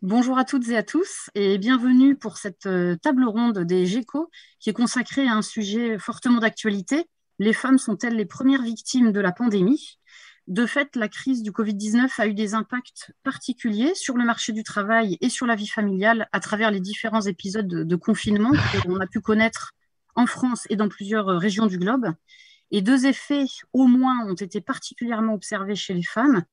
Bonjour à toutes et à tous et bienvenue pour cette table ronde des GECO qui est consacrée à un sujet fortement d'actualité. Les femmes sont-elles les premières victimes de la pandémie? De fait, la crise du Covid-19 a eu des impacts particuliers sur le marché du travail et sur la vie familiale à travers les différents épisodes de confinement que l'on a pu connaître en France et dans plusieurs régions du globe. Et deux effets au moins ont été particulièrement observés chez les femmes.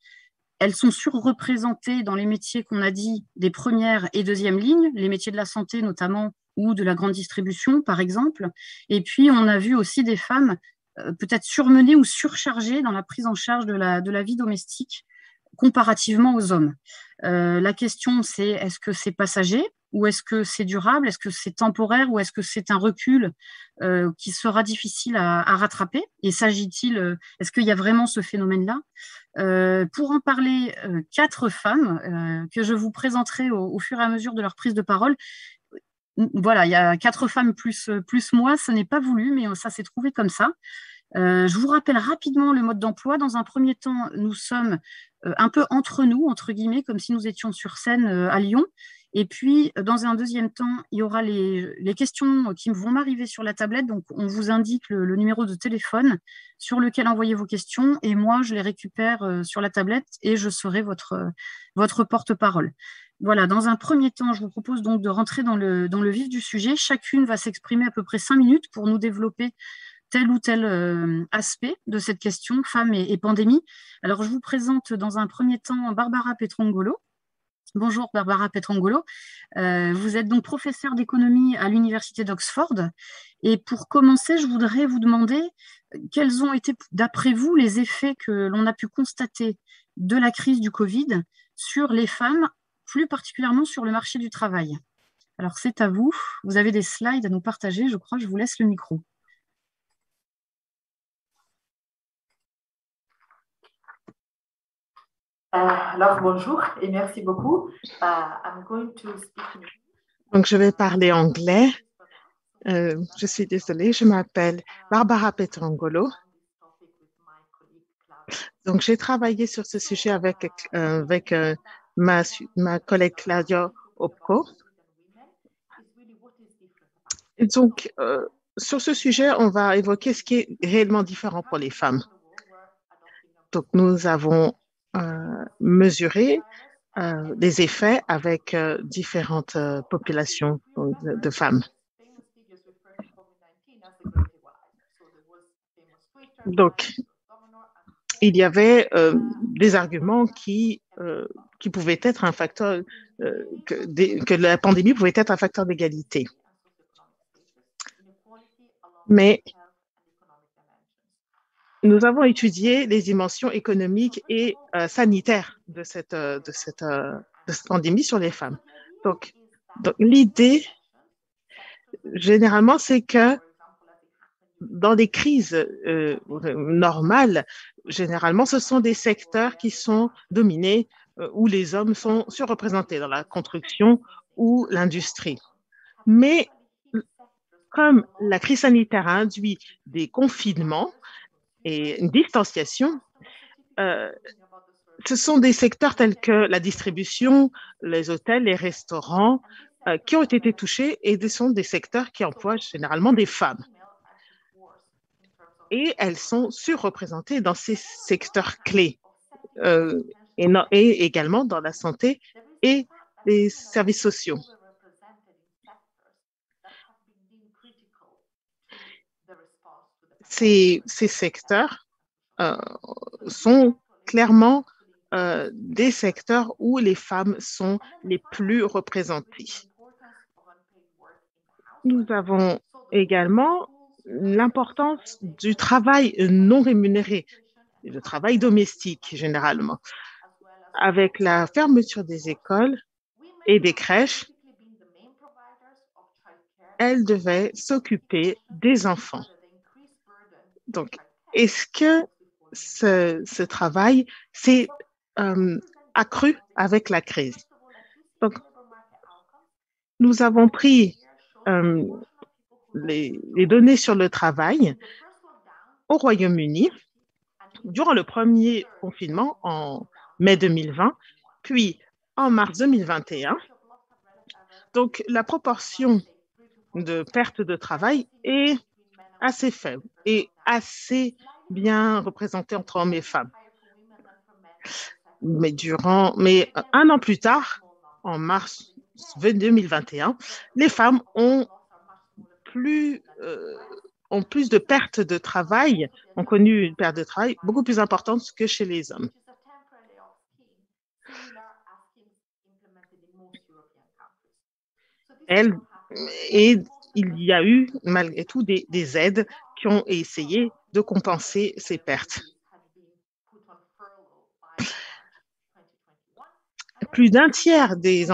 Elles sont surreprésentées dans les métiers qu'on a dit des premières et deuxièmes lignes, les métiers de la santé notamment ou de la grande distribution, par exemple. Et puis, on a vu aussi des femmes peut-être surmenées ou surchargées dans la prise en charge de la vie domestique comparativement aux hommes. La question, c'est est-ce que c'est passager ou est-ce que c'est durable? Est-ce que c'est temporaire ou est-ce que c'est un recul qui sera difficile à rattraper? Et est-ce qu'il y a vraiment ce phénomène-là? Pour en parler, quatre femmes que je vous présenterai au fur et à mesure de leur prise de parole. Voilà, il y a quatre femmes plus moi, ce n'est pas voulu, mais ça s'est trouvé comme ça. Je vous rappelle rapidement le mode d'emploi. Dans un premier temps, nous sommes un peu entre nous, entre guillemets, comme si nous étions sur scène à Lyon. Et puis, dans un deuxième temps, il y aura les questions qui vont m'arriver sur la tablette. Donc, on vous indique le numéro de téléphone sur lequel envoyer vos questions. Et moi, je les récupère sur la tablette et je serai votre porte-parole. Voilà, dans un premier temps, je vous propose donc de rentrer dans le vif du sujet. Chacune va s'exprimer à peu près 5 minutes pour nous développer tel ou tel aspect de cette question, femmes et pandémie. Alors, je vous présente dans un premier temps Barbara Petrongolo. Bonjour Barbara Petrongolo. Vous êtes donc professeure d'économie à l'Université d'Oxford. Et pour commencer, je voudrais vous demander quels ont été, d'après vous, les effets que l'on a pu constater de la crise du Covid sur les femmes, plus particulièrement sur le marché du travail. Alors, c'est à vous. Vous avez des slides à nous partager, je crois. Je vous laisse le micro. Alors, bonjour et merci beaucoup. I'm going to speak in Donc, je vais parler anglais. Je suis désolée, je m'appelle Barbara Petrangolo. Donc, j'ai travaillé sur ce sujet avec ma collègue Claudia Opko. Et donc, sur ce sujet, on va évoquer ce qui est réellement différent pour les femmes. Donc, nous avons mesuré les effets avec différentes populations de femmes. Donc, il y avait des arguments qui pouvaient être un facteur, que la pandémie pouvait être un facteur d'égalité. Mais nous avons étudié les dimensions économiques et sanitaires de cette pandémie sur les femmes. Donc l'idée, généralement, c'est que dans des crises normales, généralement, ce sont des secteurs qui sont dominés où les hommes sont surreprésentés dans la construction ou l'industrie. Mais comme la crise sanitaire a induit des confinements et une distanciation, ce sont des secteurs tels que la distribution, les hôtels, les restaurants qui ont été touchés et ce sont des secteurs qui emploient généralement des femmes. Et elles sont surreprésentées dans ces secteurs clés et également dans la santé et les services sociaux. Ces secteurs sont clairement des secteurs où les femmes sont les plus représentées. Nous avons également l'importance du travail non rémunéré, le travail domestique généralement. Avec la fermeture des écoles et des crèches, elles devaient s'occuper des enfants. Donc, est-ce que ce travail s'est accru avec la crise? Donc, nous avons pris les données sur le travail au Royaume-Uni durant le premier confinement en mai 2020, puis en mars 2021. Donc, la proportion de perte de travail est assez faible et assez bien représentée entre hommes et femmes. Mais un an plus tard, en mars 2021, les femmes plus, euh, ont plus de pertes de travail, ont connu une perte de travail beaucoup plus importante que chez les hommes. Elles, et il y a eu malgré tout des aides qui ont essayé de compenser ces pertes. Plus d'un tiers des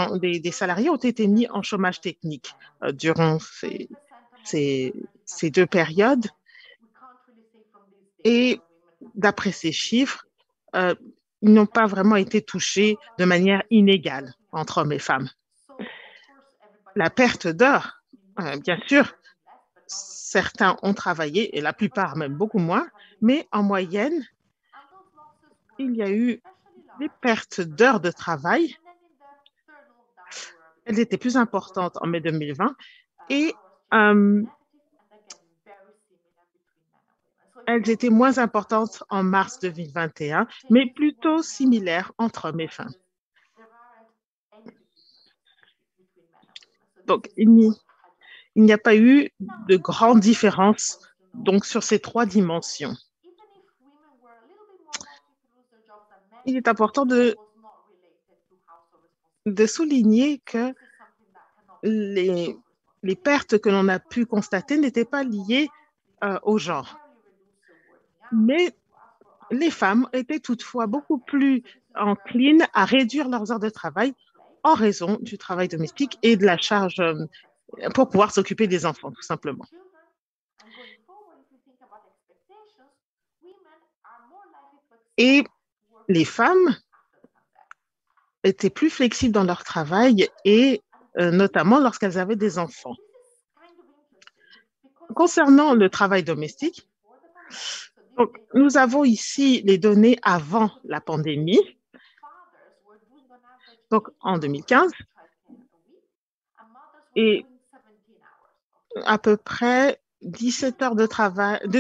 salariés ont été mis en chômage technique durant ces deux périodes. Et d'après ces chiffres, ils n'ont pas vraiment été touchés de manière inégale entre hommes et femmes. La perte d'heures, bien sûr, certains ont travaillé, et la plupart même beaucoup moins, mais en moyenne, il y a eu des pertes d'heures de travail. Elles étaient plus importantes en mai 2020 et elles étaient moins importantes en mars 2021, mais plutôt similaires entre hommes et femmes. Donc, il n'y a pas eu de grande différence donc, sur ces trois dimensions. Il est important de souligner que les pertes que l'on a pu constater n'étaient pas liées au genre. Mais les femmes étaient toutefois beaucoup plus enclines à réduire leurs heures de travail en raison du travail domestique et de la charge pour pouvoir s'occuper des enfants, tout simplement. Et les femmes étaient plus flexibles dans leur travail et notamment lorsqu'elles avaient des enfants. Concernant le travail domestique, donc, nous avons ici les données avant la pandémie. Donc, en 2015, et à peu près 17 heures de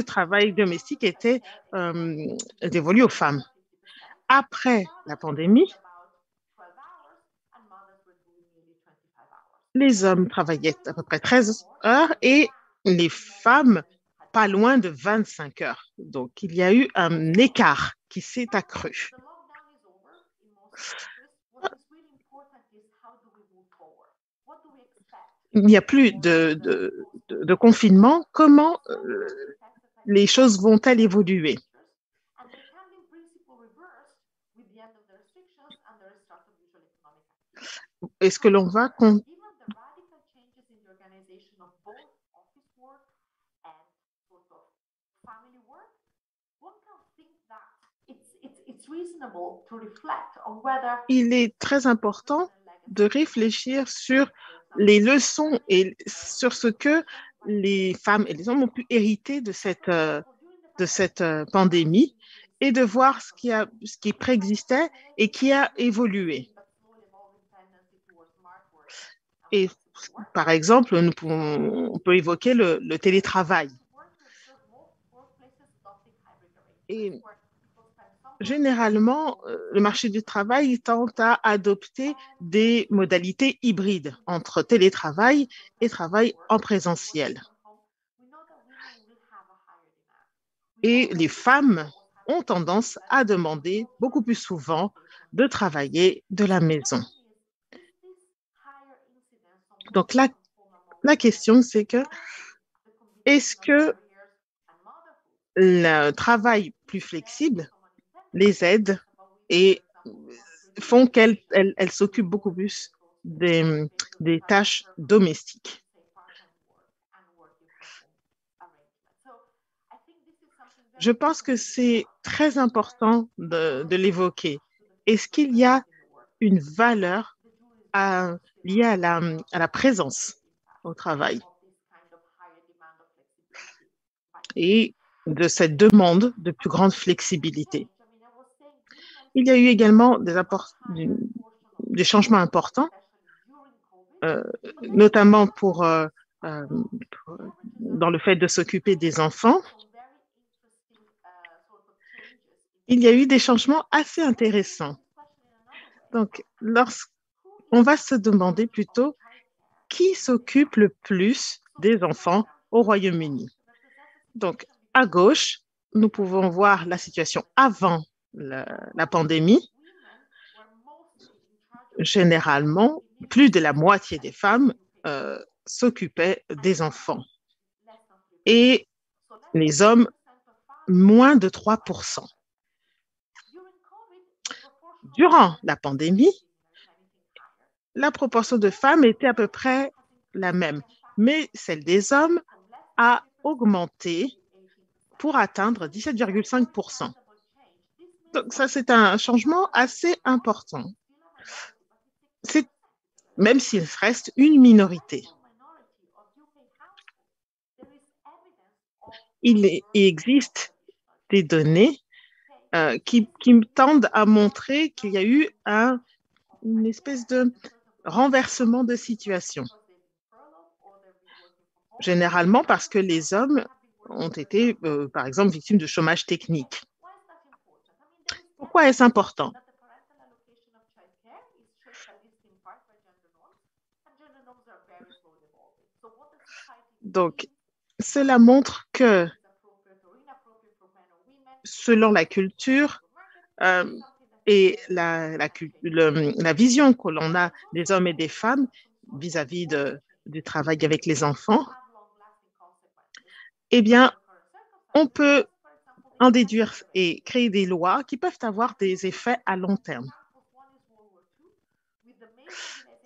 travail domestique étaient dévolues aux femmes. Après la pandémie, les hommes travaillaient à peu près 13 heures et les femmes pas loin de 25 heures. Donc, il y a eu un écart qui s'est accru. Il n'y a plus de confinement. Comment les choses vont-elles évoluer? Est-ce que l'on va Il est très important de réfléchir sur les leçons et sur ce que les femmes et les hommes ont pu hériter de cette pandémie et de voir ce qui préexistait et qui a évolué. Et par exemple, on peut évoquer le télétravail. Et généralement, le marché du travail tend à adopter des modalités hybrides entre télétravail et travail en présentiel. Et les femmes ont tendance à demander beaucoup plus souvent de travailler de la maison. Donc, la question, c'est que est-ce que le travail plus flexible les aide et font qu'elles s'occupent beaucoup plus des tâches domestiques? Je pense que c'est très important de l'évoquer. Est-ce qu'il y a une valeur liée à la présence au travail et de cette demande de plus grande flexibilité? Il y a eu également des changements importants, notamment dans le fait de s'occuper des enfants. Il y a eu des changements assez intéressants. Donc, on va se demander plutôt qui s'occupe le plus des enfants au Royaume-Uni. Donc, à gauche, nous pouvons voir la situation avant la pandémie. Généralement, plus de la moitié des femmes s'occupaient des enfants et les hommes, moins de 3%. Durant la pandémie, la proportion de femmes était à peu près la même, mais celle des hommes a augmenté pour atteindre 17,5%. Donc ça, c'est un changement assez important. Même s'il reste une minorité. Il existe des données qui tendent à montrer qu'il y a eu une espèce de renversement de situation. Généralement parce que les hommes ont été, par exemple, victimes de chômage technique. Pourquoi est-ce important? Donc, cela montre que selon la culture et la vision que l'on a des hommes et des femmes vis-à-vis du travail avec les enfants, eh bien, on peut en déduire et créer des lois qui peuvent avoir des effets à long terme.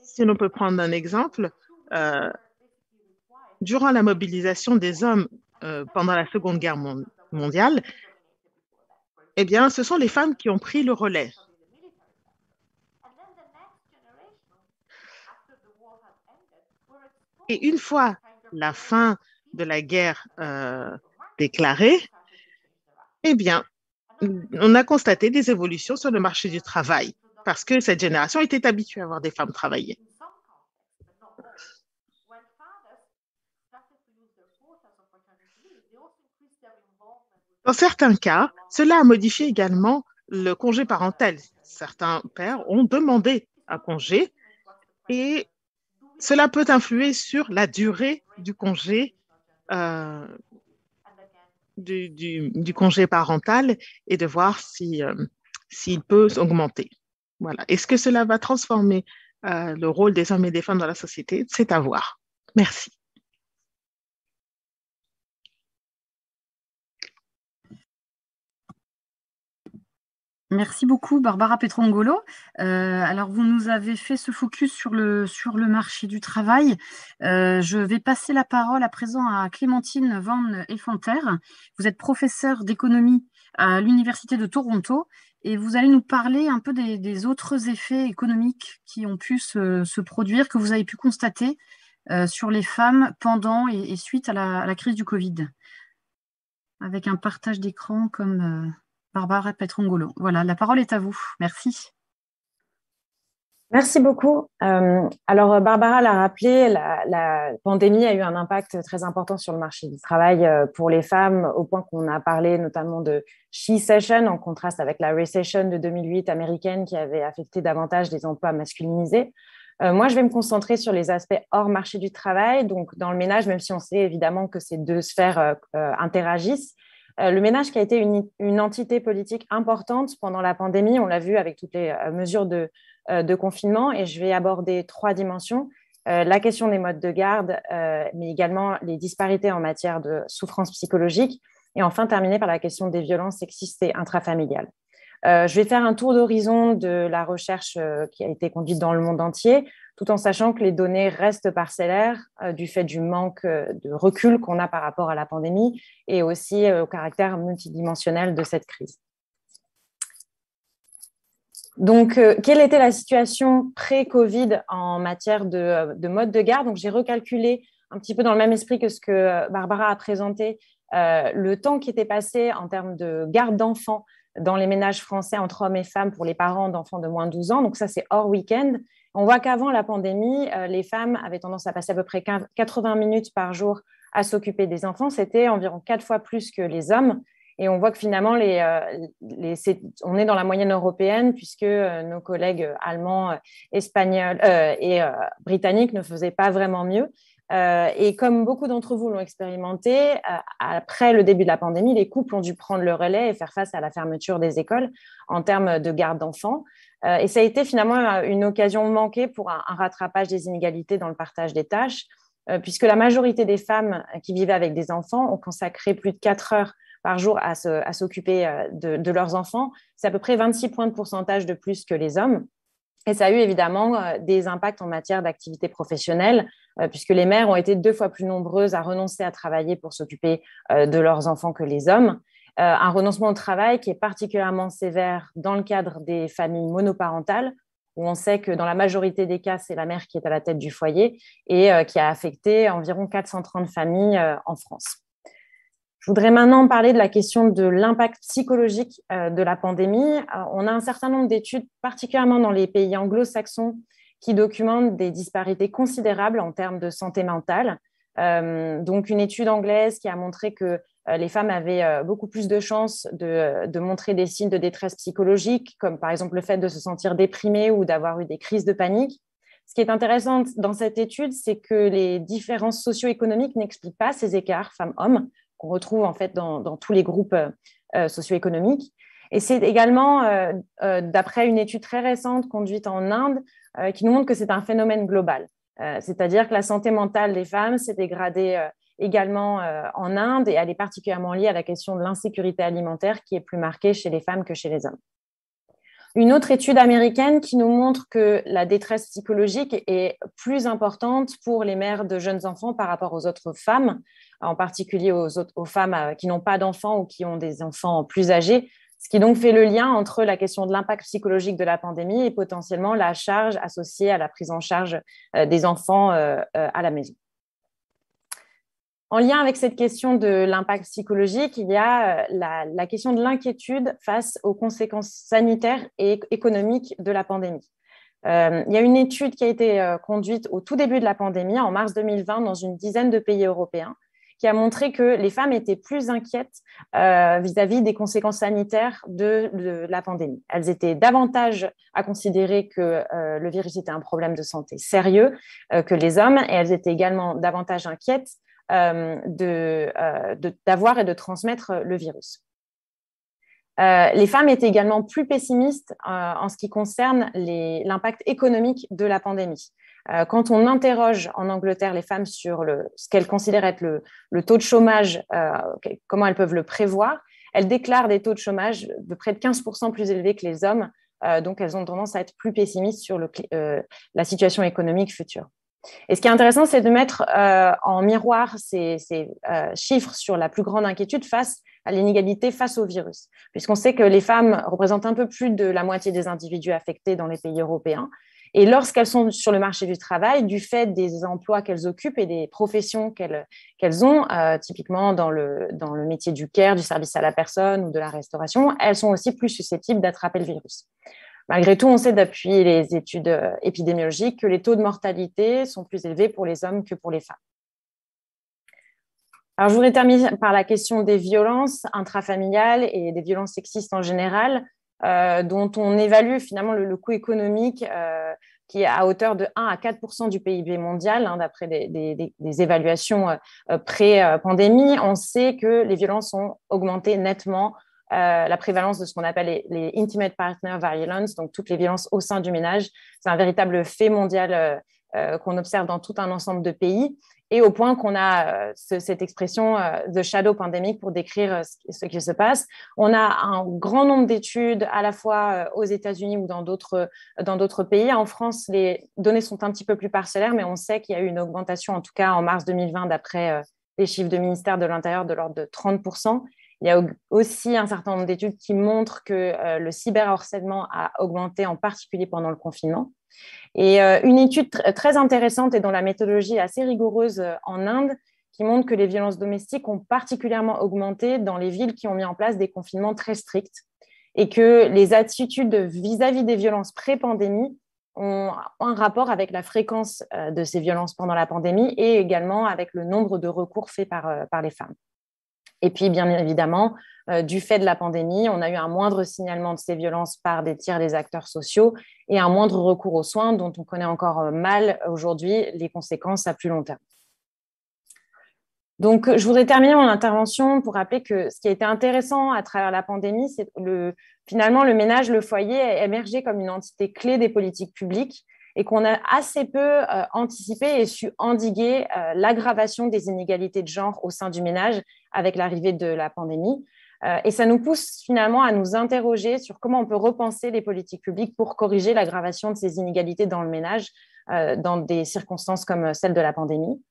Si l'on peut prendre un exemple, durant la mobilisation des hommes pendant la Seconde Guerre mondiale, eh bien, ce sont les femmes qui ont pris le relais. Et une fois la fin de la guerre déclarée, eh bien, on a constaté des évolutions sur le marché du travail parce que cette génération était habituée à voir des femmes travailler. Dans certains cas, cela a modifié également le congé parental. Certains pères ont demandé un congé et cela peut influer sur la durée du congé, du congé parental et de voir s'il peut augmenter. Voilà. Est-ce que cela va transformer le rôle des hommes et des femmes dans la société? C'est à voir. Merci. Merci beaucoup, Barbara Petrongolo. Alors, vous nous avez fait ce focus sur le marché du travail. Je vais passer la parole à présent à Clémentine Van Effanter. Vous êtes professeure d'économie à l'Université de Toronto et vous allez nous parler un peu des autres effets économiques qui ont pu se produire, que vous avez pu constater sur les femmes pendant et suite à la crise du Covid, avec un partage d'écran comme... Barbara Petrongolo. Voilà, la parole est à vous. Merci. Merci beaucoup. Alors, Barbara l'a rappelé, la pandémie a eu un impact très important sur le marché du travail pour les femmes, au point qu'on a parlé notamment de she-cession, en contraste avec la recession de 2008 américaine qui avait affecté davantage les emplois masculinisés. Moi, je vais me concentrer sur les aspects hors marché du travail, donc dans le ménage, même si on sait évidemment que ces deux sphères interagissent. Le ménage qui a été une entité politique importante pendant la pandémie, on l'a vu avec toutes les mesures de confinement, et je vais aborder 3 dimensions. La question des modes de garde, mais également les disparités en matière de souffrance psychologique, et enfin terminer par la question des violences sexistes et intrafamiliales. Je vais faire un tour d'horizon de la recherche qui a été conduite dans le monde entier, tout en sachant que les données restent parcellaires du fait du manque de recul qu'on a par rapport à la pandémie et aussi au caractère multidimensionnel de cette crise. Donc, quelle était la situation pré-Covid en matière de mode de garde? Donc, j'ai recalculé un petit peu dans le même esprit que ce que Barbara a présenté, le temps qui était passé en termes de garde d'enfants dans les ménages français entre hommes et femmes pour les parents d'enfants de moins de 12 ans. Donc ça, c'est hors week-end. On voit qu'avant la pandémie, les femmes avaient tendance à passer à peu près 80 minutes par jour à s'occuper des enfants. C'était environ 4 fois plus que les hommes. Et on voit que finalement, on est dans la moyenne européenne puisque nos collègues allemands, espagnols et britanniques ne faisaient pas vraiment mieux. Et comme beaucoup d'entre vous l'ont expérimenté, après le début de la pandémie, les couples ont dû prendre le relais et faire face à la fermeture des écoles en termes de garde d'enfants. Et ça a été finalement une occasion manquée pour un rattrapage des inégalités dans le partage des tâches, puisque la majorité des femmes qui vivaient avec des enfants ont consacré plus de 4 heures par jour à s'occuper de leurs enfants. C'est à peu près 26 points de pourcentage de plus que les hommes. Et ça a eu évidemment des impacts en matière d'activité professionnelle, puisque les mères ont été 2 fois plus nombreuses à renoncer à travailler pour s'occuper de leurs enfants que les hommes. Un renoncement au travail qui est particulièrement sévère dans le cadre des familles monoparentales, où on sait que dans la majorité des cas, c'est la mère qui est à la tête du foyer et qui a affecté environ 430 familles en France. Je voudrais maintenant parler de la question de l'impact psychologique de la pandémie. On a un certain nombre d'études, particulièrement dans les pays anglo-saxons, qui documentent des disparités considérables en termes de santé mentale. Donc, une étude anglaise qui a montré que les femmes avaient beaucoup plus de chances de montrer des signes de détresse psychologique, comme par exemple le fait de se sentir déprimée ou d'avoir eu des crises de panique. Ce qui est intéressant dans cette étude, c'est que les différences socio-économiques n'expliquent pas ces écarts femmes-hommes qu'on retrouve en fait dans tous les groupes socio-économiques. Et c'est également, d'après une étude très récente conduite en Inde, qui nous montre que c'est un phénomène global. C'est-à-dire que la santé mentale des femmes s'est dégradée également en Inde et elle est particulièrement liée à la question de l'insécurité alimentaire qui est plus marquée chez les femmes que chez les hommes. Une autre étude américaine qui nous montre que la détresse psychologique est plus importante pour les mères de jeunes enfants par rapport aux autres femmes, en particulier aux femmes qui n'ont pas d'enfants ou qui ont des enfants plus âgés, ce qui donc fait le lien entre la question de l'impact psychologique de la pandémie et potentiellement la charge associée à la prise en charge des enfants à la maison. En lien avec cette question de l'impact psychologique, il y a la question de l'inquiétude face aux conséquences sanitaires et économiques de la pandémie. Il y a une étude qui a été conduite au tout début de la pandémie, en mars 2020, dans une dizaine de pays européens, qui a montré que les femmes étaient plus inquiètes vis-à-vis des conséquences sanitaires de la pandémie. Elles étaient davantage à considérer que le virus était un problème de santé sérieux que les hommes, et elles étaient également davantage inquiètes d'avoir et de transmettre le virus. Les femmes étaient également plus pessimistes en ce qui concerne l'impact économique de la pandémie. Quand on interroge en Angleterre les femmes sur ce qu'elles considèrent être le taux de chômage, comment elles peuvent le prévoir, elles déclarent des taux de chômage de près de 15% plus élevés que les hommes, donc elles ont tendance à être plus pessimistes sur la situation économique future. Et ce qui est intéressant, c'est de mettre en miroir ces chiffres sur la plus grande inquiétude face à l'inégalité face au virus, puisqu'on sait que les femmes représentent un peu plus de la moitié des individus affectés dans les pays européens. Et lorsqu'elles sont sur le marché du travail, du fait des emplois qu'elles occupent et des professions qu'elles ont, typiquement dans le métier du care, du service à la personne ou de la restauration, elles sont aussi plus susceptibles d'attraper le virus. Malgré tout, on sait depuis les études épidémiologiques que les taux de mortalité sont plus élevés pour les hommes que pour les femmes. Alors, je voudrais terminer par la question des violences intrafamiliales et des violences sexistes en général, dont on évalue finalement le coût économique qui est à hauteur de 1 à 4% du PIB mondial, d'après des évaluations pré-pandémie. On sait que les violences ont augmenté nettement. La prévalence de ce qu'on appelle les intimate partner violence, donc toutes les violences au sein du ménage. C'est un véritable fait mondial qu'on observe dans tout un ensemble de pays, et au point qu'on a cette expression de shadow pandemic pour décrire ce qui se passe. On a un grand nombre d'études à la fois aux États-Unis ou dans d'autres pays. En France, les données sont un petit peu plus parcellaires, mais on sait qu'il y a eu une augmentation, en tout cas en mars 2020, d'après les chiffres du ministère de l'Intérieur, de l'ordre de 30%. Il y a aussi un certain nombre d'études qui montrent que le cyberharcèlement a augmenté, en particulier pendant le confinement. Et une étude très intéressante et dont la méthodologie est assez rigoureuse en Inde, qui montre que les violences domestiques ont particulièrement augmenté dans les villes qui ont mis en place des confinements très stricts. et que les attitudes vis-à-vis des violences pré-pandémie ont un rapport avec la fréquence de ces violences pendant la pandémie et également avec le nombre de recours faits par les femmes. Et puis, bien évidemment, du fait de la pandémie, on a eu un moindre signalement de ces violences par des tiers des acteurs sociaux et un moindre recours aux soins dont on connaît encore mal aujourd'hui les conséquences à plus long terme. Donc, je voudrais terminer mon intervention pour rappeler que ce qui a été intéressant à travers la pandémie, c'est finalement le ménage, le foyer a émergé comme une entité clé des politiques publiques et qu'on a assez peu anticipé et su endiguer l'aggravation des inégalités de genre au sein du ménage avec l'arrivée de la pandémie. Et ça nous pousse finalement à nous interroger sur comment on peut repenser les politiques publiques pour corriger l'aggravation de ces inégalités dans le ménage dans des circonstances comme celle de la pandémie.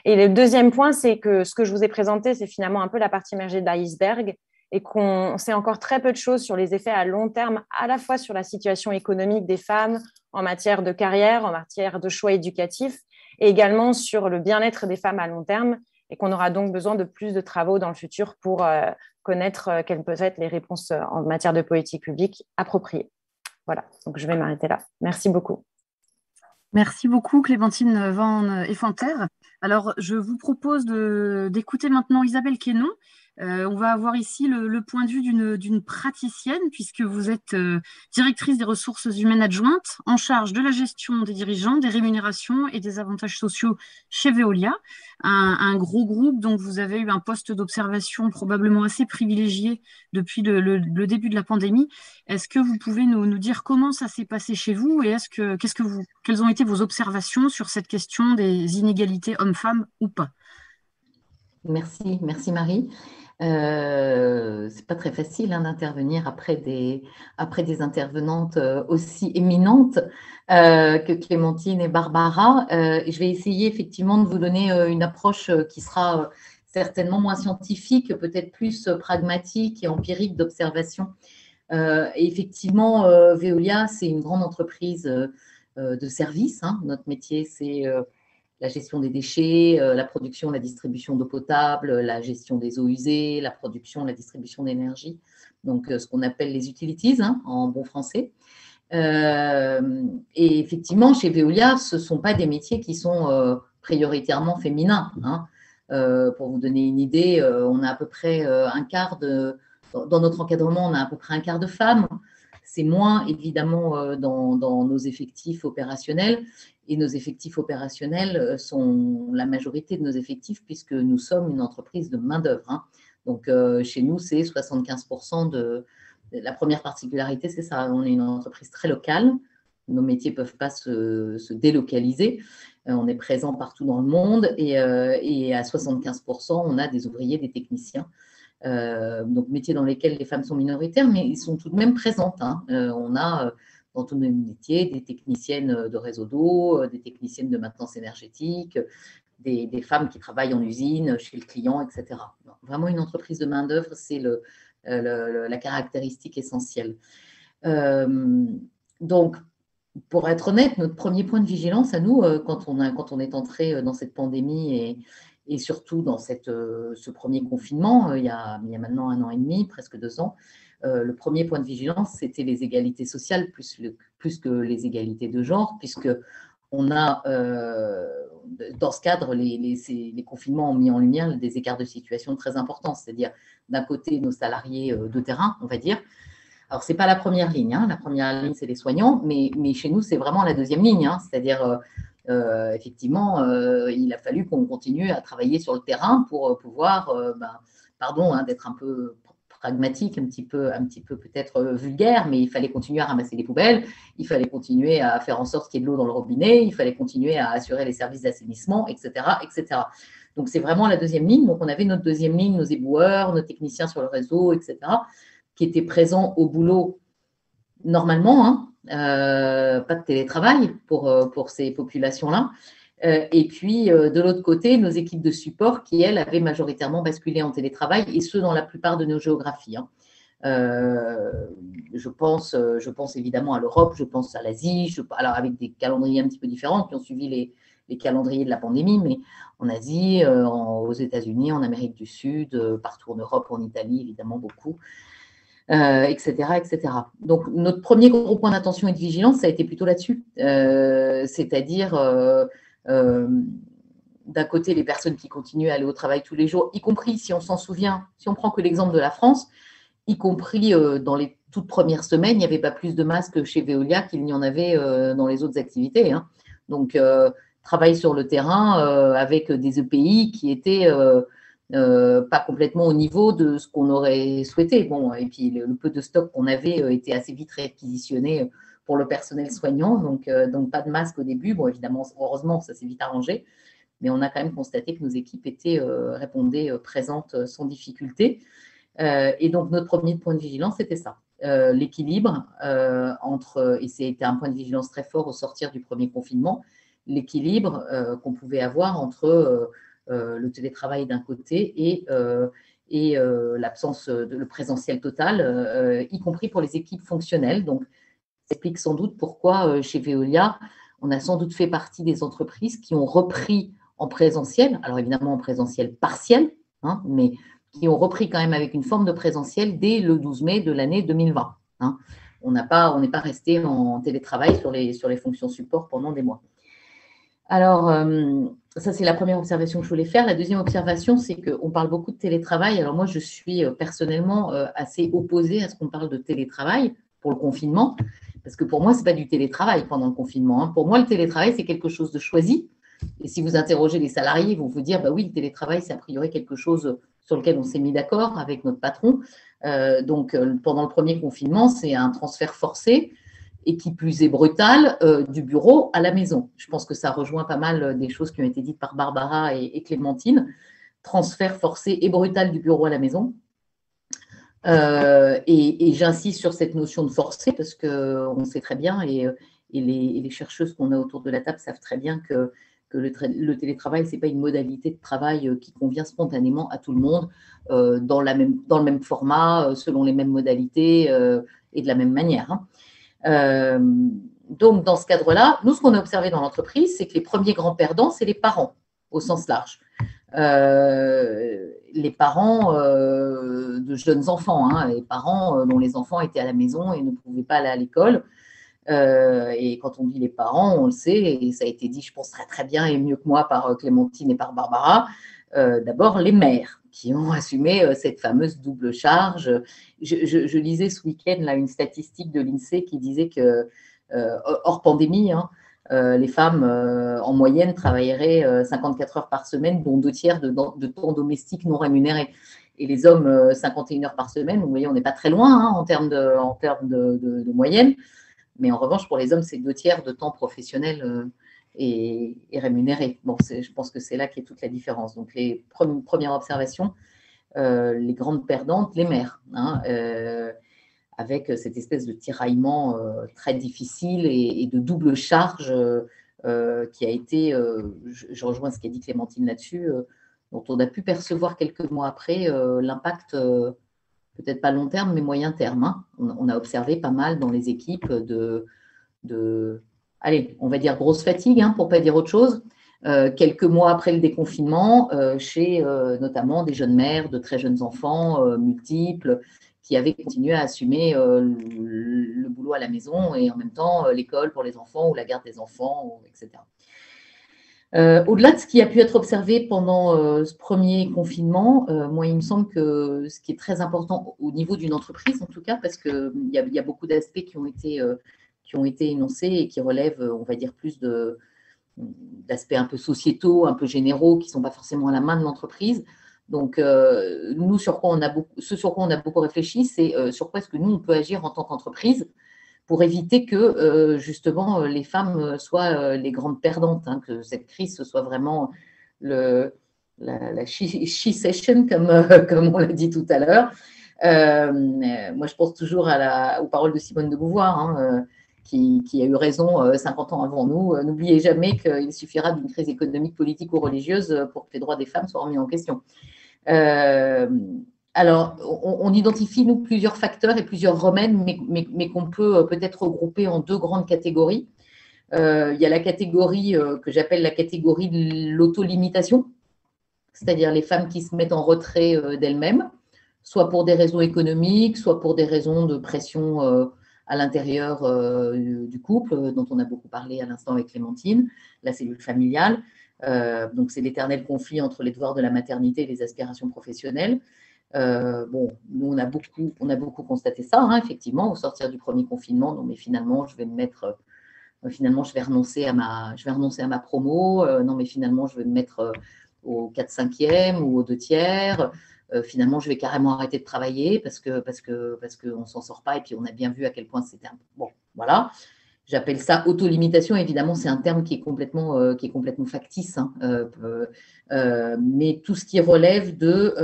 Et le deuxième point, c'est que ce que je vous ai présenté, c'est finalement un peu la partie émergée de l'iceberg et qu'on sait encore très peu de choses sur les effets à long terme, à la fois sur la situation économique des femmes en matière de carrière, en matière de choix éducatifs, et également sur le bien-être des femmes à long terme, et qu'on aura donc besoin de plus de travaux dans le futur pour connaître quelles peuvent être les réponses en matière de politique publique appropriées. Voilà, donc je vais m'arrêter là. Merci beaucoup. Merci beaucoup, Clémentine Van Effanter. Alors, je vous propose d'écouter maintenant Isabelle Quénon. On va avoir ici le point de vue d'une praticienne, puisque vous êtes directrice des ressources humaines adjointes, en charge de la gestion des dirigeants, des rémunérations et des avantages sociaux chez Veolia, un gros groupe dont vous avez eu un poste d'observation probablement assez privilégié depuis le début de la pandémie. Est-ce que vous pouvez nous dire comment ça s'est passé chez vous et quelles ont été vos observations sur cette question des inégalités hommes-femmes ou pas? Merci Marie. C'est pas très facile d'intervenir après des intervenantes aussi éminentes que Clémentine et Barbara. Je vais essayer effectivement de vous donner une approche qui sera certainement moins scientifique, peut-être plus pragmatique et empirique d'observation. Et effectivement, Veolia, c'est une grande entreprise de services. Notre métier, c'est la gestion des déchets, la production, la distribution d'eau potable, la gestion des eaux usées, la production, la distribution d'énergie. Donc, ce qu'on appelle les utilities en bon français. Et effectivement, chez Veolia, ce ne sont pas des métiers qui sont prioritairement féminins. Pour vous donner une idée, on a à peu près un quart dans notre encadrement, on a à peu près un quart de femmes. C'est moins évidemment dans nos effectifs opérationnels. Et nos effectifs opérationnels sont la majorité de nos effectifs puisque nous sommes une entreprise de main-d'œuvre. Donc, chez nous, c'est 75% de… La première particularité, c'est ça. On est une entreprise très locale. Nos métiers ne peuvent pas se délocaliser. On est présent partout dans le monde et à 75%, on a des ouvriers, des techniciens. Donc, métiers dans lesquels les femmes sont minoritaires, mais ils sont tout de même présentes. On a… dans tous nos métiers, des techniciennes de réseau d'eau, des techniciennes de maintenance énergétique, des femmes qui travaillent en usine, chez le client, etc. Donc, vraiment, une entreprise de main-d'œuvre, c'est la caractéristique essentielle. Donc, pour être honnête, notre premier point de vigilance à nous, quand on est entré dans cette pandémie et surtout dans ce premier confinement, il y a maintenant 1 an et demi, presque 2 ans, le premier point de vigilance, c'était les égalités sociales plus que les égalités de genre, puisqu'on a, dans ce cadre, les confinements ont mis en lumière des écarts de situation très importants, c'est-à-dire d'un côté nos salariés de terrain, on va dire. Alors, ce n'est pas la première ligne, la première ligne, c'est les soignants, mais chez nous, c'est vraiment la deuxième ligne, c'est-à-dire… effectivement, il a fallu qu'on continue à travailler sur le terrain pour pouvoir, d'être un peu pragmatique, un petit peu peut-être vulgaire, mais il fallait continuer à ramasser les poubelles, il fallait continuer à faire en sorte qu'il y ait de l'eau dans le robinet, il fallait continuer à assurer les services d'assainissement, etc., etc. Donc, c'est vraiment la deuxième ligne. Donc, on avait notre deuxième ligne, nos éboueurs, nos techniciens sur le réseau, etc., qui étaient présents au boulot normalement, pas de télétravail pour ces populations-là. Et puis, de l'autre côté, nos équipes de support qui, elles, avaient majoritairement basculé en télétravail, et ce, dans la plupart de nos géographies. Je pense évidemment à l'Europe, je pense à l'Asie, alors avec des calendriers un petit peu différents qui ont suivi les calendriers de la pandémie, mais en Asie, aux États-Unis, en Amérique du Sud, partout en Europe, en Italie, évidemment, beaucoup. etc., etc. Donc, notre premier gros point d'attention et de vigilance, ça a été plutôt là-dessus. C'est-à-dire, d'un côté, les personnes qui continuent à aller au travail tous les jours, y compris, si on s'en souvient, si on prend que l'exemple de la France, y compris dans les toutes premières semaines, il n'y avait pas plus de masques chez Veolia qu'il n'y en avait dans les autres activités. Hein. Donc, travail sur le terrain avec des EPI qui étaient pas complètement au niveau de ce qu'on aurait souhaité. Bon, et puis, le peu de stock qu'on avait était assez vite réquisitionné pour le personnel soignant. Donc pas de masque au début. Bon, évidemment, heureusement, ça s'est vite arrangé. Mais on a quand même constaté que nos équipes répondaient présentes sans difficulté. Et donc, notre premier point de vigilance, c'était ça. L'équilibre entre, et c'était un point de vigilance très fort au sortir du premier confinement, l'équilibre qu'on pouvait avoir entre le télétravail d'un côté et l'absence de le présentiel total, y compris pour les équipes fonctionnelles. Donc, ça explique sans doute pourquoi chez Veolia, on a sans doute fait partie des entreprises qui ont repris en présentiel, alors évidemment en présentiel partiel, hein, mais qui ont repris quand même avec une forme de présentiel dès le 12 mai de l'année 2020. Hein. On n'est pas resté en télétravail sur les fonctions support pendant des mois. Alors, ça, c'est la première observation que je voulais faire. La deuxième observation, c'est qu'on parle beaucoup de télétravail. Alors moi, je suis personnellement assez opposée à ce qu'on parle de télétravail pour le confinement, parce que pour moi, ce n'est pas du télétravail pendant le confinement. Hein. Pour moi, le télétravail, c'est quelque chose de choisi. Et si vous interrogez les salariés, ils vont vous dire, bah oui, le télétravail, c'est a priori quelque chose sur lequel on s'est mis d'accord avec notre patron. Donc, pendant le premier confinement, c'est un transfert forcé et qui plus est brutal du bureau à la maison. Je pense que ça rejoint pas mal des choses qui ont été dites par Barbara et Clémentine. Transfert forcé et brutal du bureau à la maison. Et j'insiste sur cette notion de forcé parce qu'on sait très bien, et les chercheuses qu'on a autour de la table savent très bien que le télétravail, ce n'est pas une modalité de travail qui convient spontanément à tout le monde, dans le même format, selon les mêmes modalités et de la même manière. Hein. Donc, dans ce cadre-là, nous, ce qu'on a observé dans l'entreprise, c'est que les premiers grands perdants, c'est les parents, au sens large. Les parents de jeunes enfants, hein, les parents dont les enfants étaient à la maison et ne pouvaient pas aller à l'école. Et quand on dit les parents, on le sait, et ça a été dit, je pense, très très bien et mieux que moi par Clémentine et par Barbara, d'abord les mères qui ont assumé cette fameuse double charge. Je lisais ce week-end là, une statistique de l'INSEE qui disait que, hors pandémie, hein, les femmes en moyenne travailleraient 54 heures par semaine, dont 2/3 de temps domestique non rémunéré. Et les hommes, 51 heures par semaine. Vous voyez, on n'est pas très loin hein, en termes de moyenne. Mais en revanche, pour les hommes, c'est 2/3 de temps professionnel et rémunéré. Bon, je pense que c'est là qu'est toute la différence. Donc, les premières observations, les grandes perdantes, les mères, hein, avec cette espèce de tiraillement très difficile et de double charge qui a été, je rejoins ce qu'a dit Clémentine là-dessus, dont on a pu percevoir quelques mois après l'impact peut-être pas long terme, mais moyen terme. Hein. On a observé pas mal dans les équipes allez, on va dire grosse fatigue, hein, pour ne pas dire autre chose, quelques mois après le déconfinement, chez notamment des jeunes mères, de très jeunes enfants multiples, qui avaient continué à assumer le boulot à la maison et en même temps l'école pour les enfants ou la garde des enfants, etc. Au-delà de ce qui a pu être observé pendant ce premier confinement, moi, il me semble que ce qui est très important au niveau d'une entreprise, en tout cas, parce qu'il y a beaucoup d'aspects qui ont été énoncés et qui relèvent, on va dire, plus d'aspects un peu sociétaux, un peu généraux, qui ne sont pas forcément à la main de l'entreprise. Donc, nous, ce sur quoi on a beaucoup réfléchi, c'est sur quoi est-ce que nous, on peut agir en tant qu'entreprise pour éviter que, justement, les femmes soient les grandes perdantes, hein, que cette crise, ce soit vraiment la she session, comme on l'a dit tout à l'heure. Moi, je pense toujours aux paroles de Simone de Beauvoir, hein, qui a eu raison 50 ans avant nous. N'oubliez jamais qu'il suffira d'une crise économique, politique ou religieuse pour que les droits des femmes soient remis en question. Alors, on identifie, nous, plusieurs facteurs et plusieurs remèdes, mais qu'on peut peut-être regrouper en deux grandes catégories. Il y a la catégorie que j'appelle la catégorie de l'autolimitation, c'est-à-dire les femmes qui se mettent en retrait d'elles-mêmes, soit pour des raisons économiques, soit pour des raisons de pression à l'intérieur du couple, dont on a beaucoup parlé à l'instant avec Clémentine, la cellule familiale. Donc, c'est l'éternel conflit entre les devoirs de la maternité et les aspirations professionnelles. Nous, on a beaucoup constaté ça, hein, effectivement, au sortir du premier confinement. Non, mais finalement, je vais renoncer à ma promo. Non, mais finalement, je vais me mettre au 4/5e ou au 2/3. Finalement, je vais carrément arrêter de travailler parce qu'on s'en sort pas. Et puis, on a bien vu à quel point c'était bon. Voilà. J'appelle ça autolimitation. Évidemment, c'est un terme qui est complètement factice, hein, mais tout ce qui relève de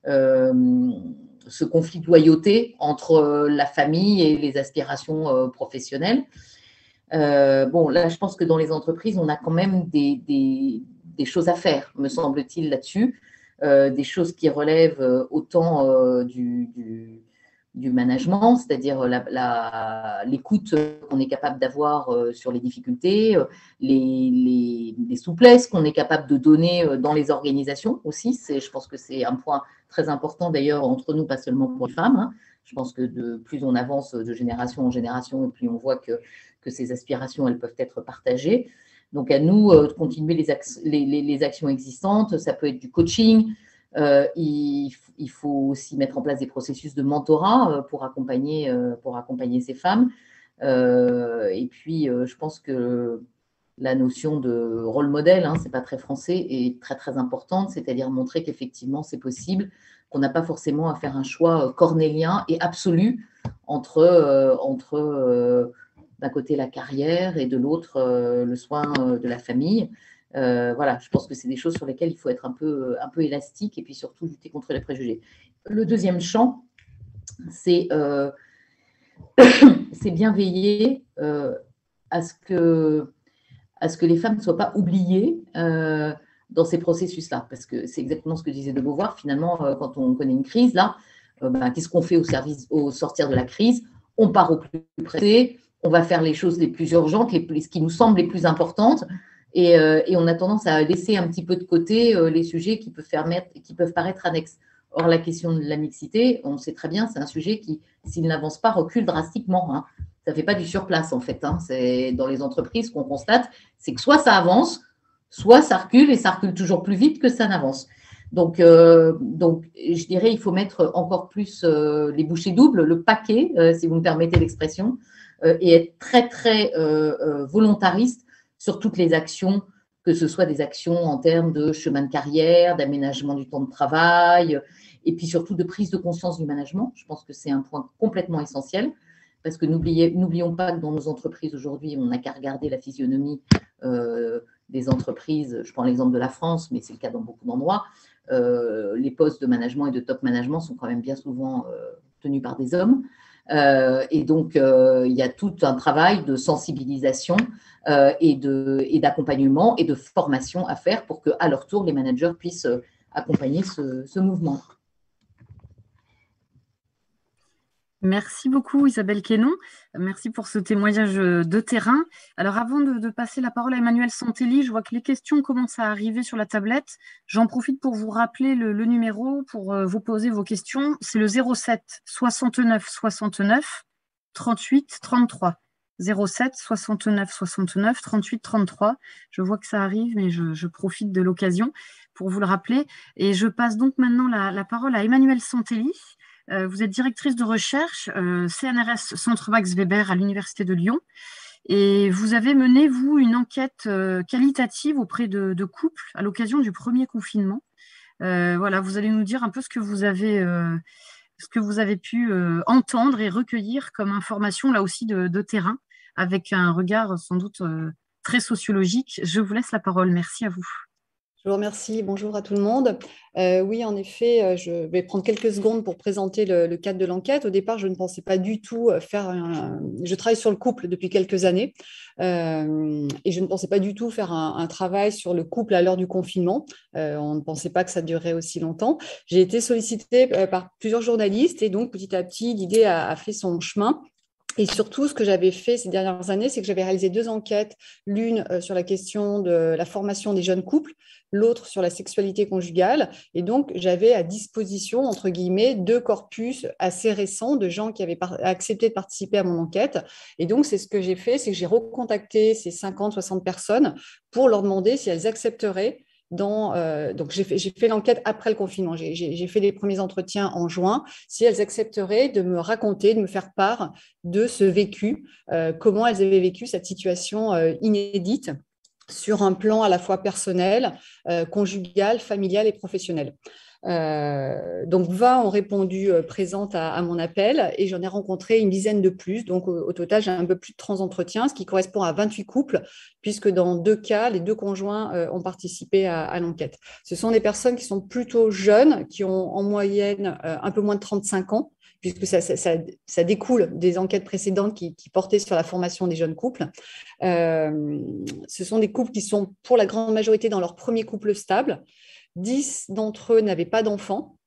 ce conflit de loyauté entre la famille et les aspirations professionnelles. Là, je pense que dans les entreprises, on a quand même des choses à faire, me semble-t-il, là-dessus. Des choses qui relèvent autant du management, c'est-à-dire l'écoute qu'on est capable d'avoir sur les difficultés, les souplesses qu'on est capable de donner dans les organisations aussi. Je pense que c'est un point très important d'ailleurs entre nous, pas seulement pour les femmes, hein. Je pense que plus on avance de génération en génération, et plus on voit que ces aspirations, elles peuvent être partagées. Donc, à nous de continuer les actions existantes. Ça peut être du coaching. Il faut aussi mettre en place des processus de mentorat pour accompagner ces femmes. Et puis, je pense que la notion de rôle modèle, hein, c'est pas très français, est très, très importante, c'est-à-dire montrer qu'effectivement, c'est possible, qu'on n'a pas forcément à faire un choix cornélien et absolu entre d'un côté la carrière et de l'autre le soin de la famille. Voilà, je pense que c'est des choses sur lesquelles il faut être un peu élastique et puis surtout lutter contre les préjugés. Le deuxième champ, c'est bien veiller à ce que les femmes ne soient pas oubliées dans ces processus-là, parce que c'est exactement ce que disait de Beauvoir. Finalement, quand on connaît une crise, là, qu'est-ce qu'on fait au sortir de la crise? On part au plus pressé, on va faire les choses les plus urgentes, ce qui nous semble les plus importantes, et on a tendance à laisser un petit peu de côté les sujets qui peuvent paraître annexes. Or, la question de la mixité, on sait très bien, c'est un sujet qui, s'il n'avance pas, recule drastiquement, hein. Ça ne fait pas du surplace, en fait, hein. C'est dans les entreprises qu'on constate, c'est que soit ça avance, soit ça recule, et ça recule toujours plus vite que ça n'avance. Donc, je dirais, il faut mettre encore plus les bouchées doubles, le paquet, si vous me permettez l'expression, et être très, très volontariste sur toutes les actions, que ce soit des actions en termes de chemin de carrière, d'aménagement du temps de travail, et puis surtout de prise de conscience du management. Je pense que c'est un point complètement essentiel, parce que n'oublions pas que dans nos entreprises aujourd'hui, on n'a qu'à regarder la physionomie des entreprises. Je prends l'exemple de la France, mais c'est le cas dans beaucoup d'endroits. Les postes de management et de top management sont quand même bien souvent tenus par des hommes. Et donc, il y a tout un travail de sensibilisation et d'accompagnement et de formation à faire pour qu'à leur tour, les managers puissent accompagner ce mouvement. Merci beaucoup Isabelle Quénon, merci pour ce témoignage de terrain. Alors avant de passer la parole à Emmanuel Santelli, je vois que les questions commencent à arriver sur la tablette. J'en profite pour vous rappeler le numéro pour vous poser vos questions. C'est le 07 69 69 38 33. 07 69 69 38 33. Je vois que ça arrive, mais je profite de l'occasion pour vous le rappeler. Et je passe donc maintenant la parole à Emmanuel Santelli. Vous êtes directrice de recherche CNRS Centre Max Weber à l'Université de Lyon et vous avez mené, vous, une enquête qualitative auprès de couples à l'occasion du premier confinement. Voilà, vous allez nous dire un peu ce que vous avez pu entendre et recueillir comme information, là aussi, de terrain, avec un regard sans doute très sociologique. Je vous laisse la parole. Merci à vous. Je vous remercie. Bonjour à tout le monde. Oui, en effet, je vais prendre quelques secondes pour présenter le cadre de l'enquête. Au départ, je ne pensais pas du tout Je travaille sur le couple depuis quelques années et je ne pensais pas du tout faire un travail sur le couple à l'heure du confinement. On ne pensait pas que ça durerait aussi longtemps. J'ai été sollicitée par plusieurs journalistes et donc petit à petit, l'idée a fait son chemin. Et surtout, ce que j'avais fait ces dernières années, c'est que j'avais réalisé 2 enquêtes, l'une sur la question de la formation des jeunes couples, l'autre sur la sexualité conjugale. Et donc, j'avais à disposition, entre guillemets, 2 corpus assez récents de gens qui avaient accepté de participer à mon enquête. Et donc, c'est ce que j'ai fait, c'est que j'ai recontacté ces 50, 60 personnes pour leur demander si elles accepteraient donc, j'ai fait l'enquête après le confinement. J'ai fait les premiers entretiens en juin. Si elles accepteraient de me raconter, de me faire part de ce vécu, comment elles avaient vécu cette situation inédite sur un plan à la fois personnel, conjugal, familial et professionnel. Donc 20 ont répondu présentes à mon appel et j'en ai rencontré une dizaine de plus. Donc au total, j'ai un peu plus de 30 entretiens, ce qui correspond à 28 couples, puisque dans 2 cas, les 2 conjoints ont participé à l'enquête. Ce sont des personnes qui sont plutôt jeunes, qui ont en moyenne un peu moins de 35 ans, puisque ça découle des enquêtes précédentes qui portaient sur la formation des jeunes couples. Ce sont des couples qui sont pour la grande majorité dans leur premier couple stable. 10 d'entre eux n'avaient pas d'enfants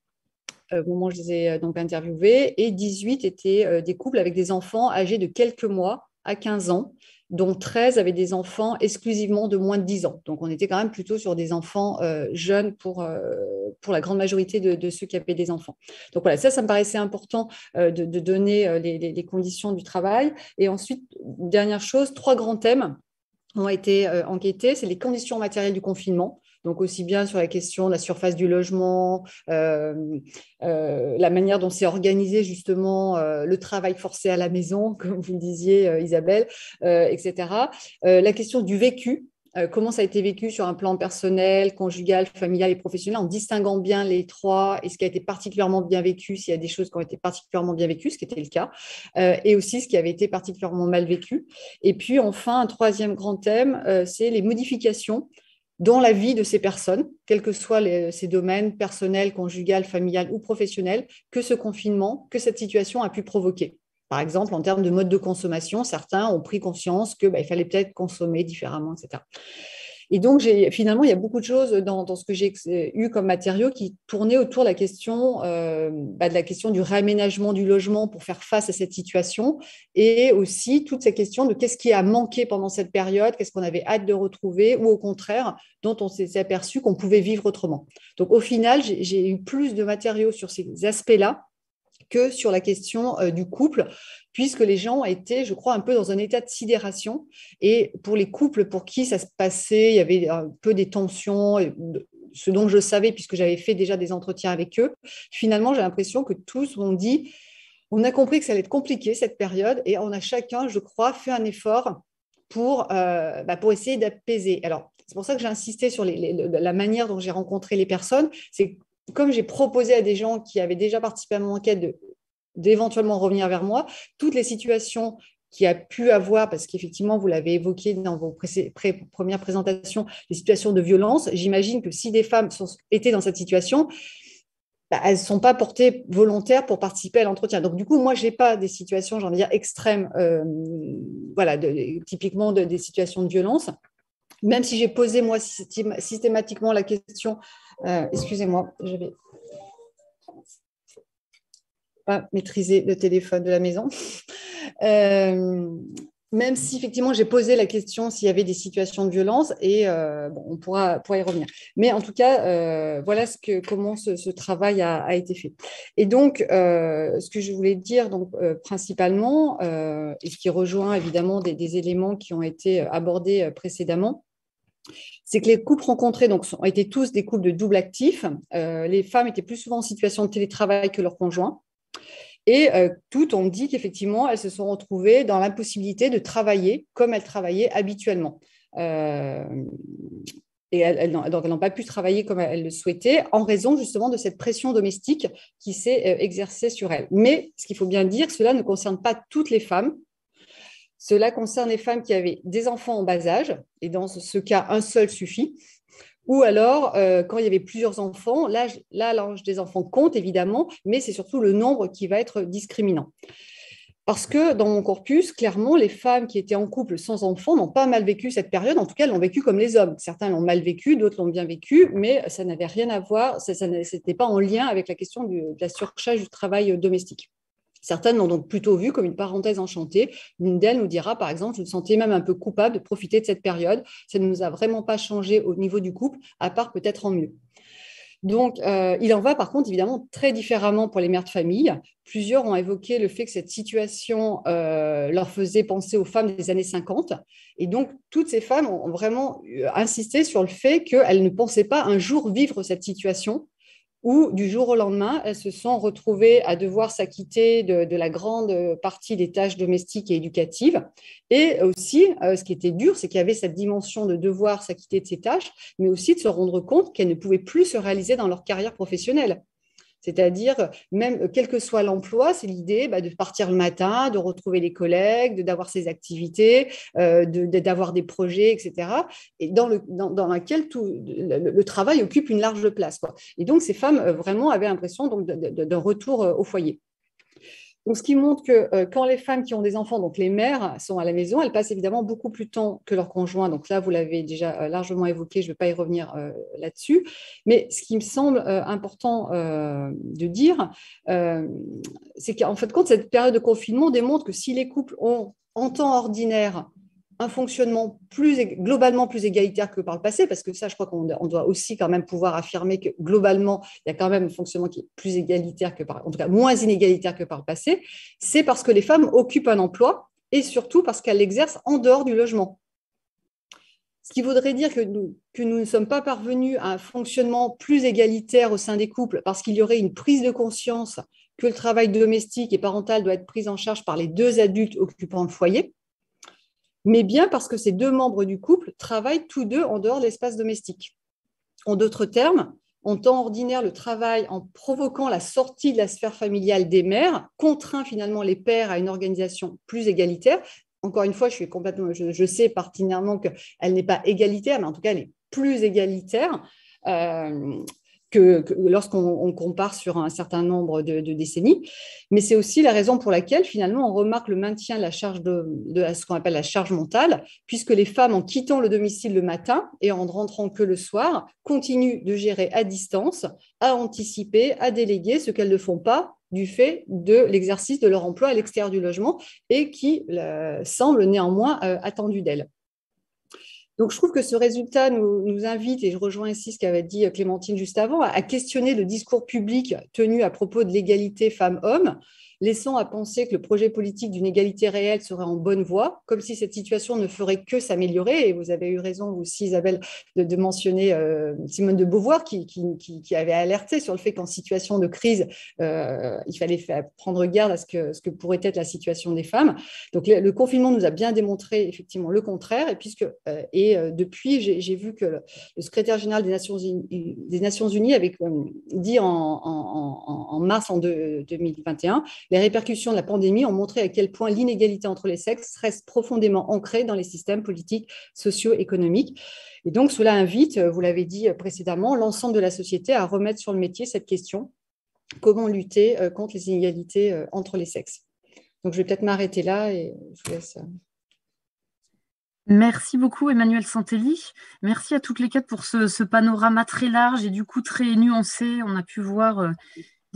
au moment où je les ai donc interviewés et 18 étaient des couples avec des enfants âgés de quelques mois à 15 ans, dont 13 avaient des enfants exclusivement de moins de 10 ans. Donc, on était quand même plutôt sur des enfants jeunes pour la grande majorité de ceux qui avaient des enfants. Donc, voilà, ça me paraissait important de donner les conditions du travail. Et ensuite, dernière chose, 3 grands thèmes ont été enquêtés. C'est les conditions matérielles du confinement. Donc, aussi bien sur la question de la surface du logement, la manière dont c'est organisé justement le travail forcé à la maison, comme vous le disiez Isabelle, etc. La question du vécu, comment ça a été vécu sur un plan personnel, conjugal, familial et professionnel, en distinguant bien les 3 et ce qui a été particulièrement bien vécu, s'il y a des choses qui ont été particulièrement bien vécues, ce qui était le cas, et aussi ce qui avait été particulièrement mal vécu. Et puis enfin, un 3e grand thème, c'est les modifications dans la vie de ces personnes, quels que soient ces domaines personnels, conjugal, familial ou professionnel, que ce confinement, que cette situation a pu provoquer. Par exemple, en termes de mode de consommation, certains ont pris conscience qu'il fallait peut-être consommer différemment, etc. Et donc, finalement, il y a beaucoup de choses dans ce que j'ai eu comme matériaux qui tournaient autour de la question, de la question du réaménagement du logement pour faire face à cette situation et aussi toutes ces questions de qu'est-ce qui a manqué pendant cette période, qu'est-ce qu'on avait hâte de retrouver ou au contraire, dont on s'est aperçu qu'on pouvait vivre autrement. Donc, au final, j'ai eu plus de matériaux sur ces aspects-là que sur la question du couple, puisque les gens étaient, je crois, un peu dans un état de sidération. Et pour les couples pour qui ça se passait, il y avait un peu des tensions, ce dont je savais, puisque j'avais fait déjà des entretiens avec eux. Finalement, j'ai l'impression que tous m'ont dit, on a compris que ça allait être compliqué, cette période, et on a chacun, je crois, fait un effort pour essayer d'apaiser. Alors, c'est pour ça que j'ai insisté sur la manière dont j'ai rencontré les personnes. C'est comme j'ai proposé à des gens qui avaient déjà participé à mon enquête d'éventuellement revenir vers moi, toutes les situations qu'il y a pu avoir, parce qu'effectivement, vous l'avez évoqué dans vos premières présentations, les situations de violence, j'imagine que si des femmes étaient dans cette situation, elles ne sont pas portées volontaires pour participer à l'entretien. Donc, du coup, moi, je n'ai pas des situations, j'ai envie de dire, extrêmes, typiquement des situations de violence. Même si j'ai posé, moi, systématiquement la question, excusez-moi, je vais pas maîtriser le téléphone de la maison. Même si, effectivement, j'ai posé la question s'il y avait des situations de violence et on pourra y revenir. Mais en tout cas, voilà comment ce travail a été fait. Et donc, ce que je voulais dire principalement, et ce qui rejoint évidemment des éléments qui ont été abordés précédemment, c'est que les couples rencontrés ont été tous des couples de double actif. Les femmes étaient plus souvent en situation de télétravail que leurs conjoints. Et toutes ont dit qu'effectivement, elles se sont retrouvées dans l'impossibilité de travailler comme elles travaillaient habituellement. Et donc, elles n'ont pas pu travailler comme elles le souhaitaient en raison justement de cette pression domestique qui s'est exercée sur elles. Mais ce qu'il faut bien dire, cela ne concerne pas toutes les femmes. Cela concerne les femmes qui avaient des enfants en bas âge, et dans ce cas, un seul suffit. Ou alors, quand il y avait plusieurs enfants, l'âge des enfants compte évidemment, mais c'est surtout le nombre qui va être discriminant. Parce que dans mon corpus, clairement, les femmes qui étaient en couple sans enfants n'ont pas mal vécu cette période. En tout cas, elles l'ont vécu comme les hommes. Certains l'ont mal vécu, d'autres l'ont bien vécu, mais ça n'avait rien à voir, ça n'était pas en lien avec la question de la surcharge du travail domestique. Certaines l'ont donc plutôt vu comme une parenthèse enchantée. L'une d'elles nous dira, par exemple, je me sentais même un peu coupable de profiter de cette période. Ça ne nous a vraiment pas changé au niveau du couple, à part peut-être en mieux. Donc, il en va par contre évidemment très différemment pour les mères de famille. Plusieurs ont évoqué le fait que cette situation leur faisait penser aux femmes des années 50. Et donc, toutes ces femmes ont vraiment insisté sur le fait qu'elles ne pensaient pas un jour vivre cette situation où du jour au lendemain, elles se sont retrouvées à devoir s'acquitter de la grande partie des tâches domestiques et éducatives. Et aussi, ce qui était dur, c'est qu'il y avait cette dimension de devoir s'acquitter de ces tâches, mais aussi de se rendre compte qu'elles ne pouvaient plus se réaliser dans leur carrière professionnelle. C'est-à-dire, même quel que soit l'emploi, c'est l'idée de partir le matin, de retrouver les collègues, d'avoir ses activités, d'avoir des projets, etc. Et dans lequel le travail occupe une large place, quoi. Et donc, ces femmes vraiment avaient l'impression d'un retour au foyer. Donc, ce qui montre que quand les femmes qui ont des enfants, donc les mères, sont à la maison, elles passent évidemment beaucoup plus de temps que leurs conjoints. Donc là, vous l'avez déjà largement évoqué, je ne vais pas y revenir là-dessus. Mais ce qui me semble important de dire, c'est qu'en fait, cette période de confinement démontre que si les couples ont, en temps ordinaire, un fonctionnement globalement plus égalitaire que par le passé, parce que ça, je crois qu'on doit aussi quand même pouvoir affirmer que globalement, il y a quand même un fonctionnement qui est plus égalitaire en tout cas moins inégalitaire que par le passé, c'est parce que les femmes occupent un emploi et surtout parce qu'elles l'exercent en dehors du logement. Ce qui voudrait dire que nous ne sommes pas parvenus à un fonctionnement plus égalitaire au sein des couples parce qu'il y aurait une prise de conscience que le travail domestique et parental doit être pris en charge par les deux adultes occupant le foyer, mais bien parce que ces deux membres du couple travaillent tous deux en dehors de l'espace domestique. En d'autres termes, en temps ordinaire, le travail, en provoquant la sortie de la sphère familiale des mères, contraint finalement les pères à une organisation plus égalitaire. Encore une fois, je sais pertinemment qu'elle n'est pas égalitaire, mais en tout cas, elle est plus égalitaire que lorsqu'on compare sur un certain nombre de décennies. Mais c'est aussi la raison pour laquelle, finalement, on remarque le maintien de la charge de ce qu'on appelle la charge mentale, puisque les femmes, en quittant le domicile le matin et en ne rentrant que le soir, continuent de gérer à distance, à anticiper, à déléguer ce qu'elles ne font pas du fait de l'exercice de leur emploi à l'extérieur du logement et qui semble néanmoins attendu d'elles. Donc, je trouve que ce résultat nous invite, et je rejoins ici ce qu'avait dit Clémentine juste avant, à questionner le discours public tenu à propos de l'égalité femmes-hommes, laissant à penser que le projet politique d'une égalité réelle serait en bonne voie, comme si cette situation ne ferait que s'améliorer. Et vous avez eu raison aussi, Isabelle, de mentionner Simone de Beauvoir, qui avait alerté sur le fait qu'en situation de crise, il fallait prendre garde à ce que pourrait être la situation des femmes. Donc, le confinement nous a bien démontré effectivement le contraire. Et depuis, j'ai vu que le secrétaire général des Nations Unies avait dit en mars 2021, les répercussions de la pandémie ont montré à quel point l'inégalité entre les sexes reste profondément ancrée dans les systèmes politiques, socio-économiques. Et donc, cela invite, vous l'avez dit précédemment, l'ensemble de la société à remettre sur le métier cette question: comment lutter contre les inégalités entre les sexes? Donc, je vais peut-être m'arrêter là et je vous laisse. Merci beaucoup, Emmanuelle Santelli. Merci à toutes les quatre pour ce panorama très large et du coup très nuancé. On a pu voir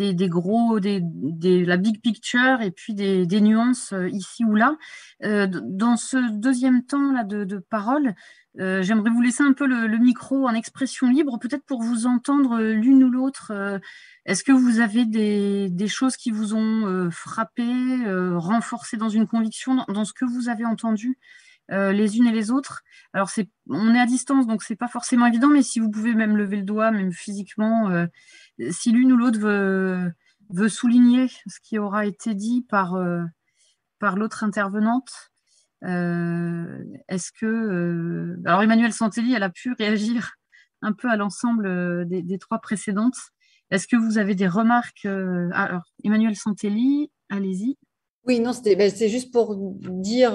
la big picture et puis des nuances ici ou là. Dans ce deuxième temps là, de parole, j'aimerais vous laisser un peu le micro en expression libre, peut-être pour vous entendre l'une ou l'autre. Est-ce que vous avez des choses qui vous ont frappé, renforcé dans une conviction, dans ce que vous avez entendu les unes et les autres? Alors, on est à distance, donc c'est pas forcément évident, mais si vous pouvez même lever le doigt, même physiquement, si l'une ou l'autre veut souligner ce qui aura été dit par l'autre intervenante. Est-ce que... alors, Emmanuelle Santelli, elle a pu réagir un peu à l'ensemble des trois précédentes. Est-ce que vous avez des remarques? Alors, Emmanuelle Santelli, allez-y. Oui, non, c'est juste pour dire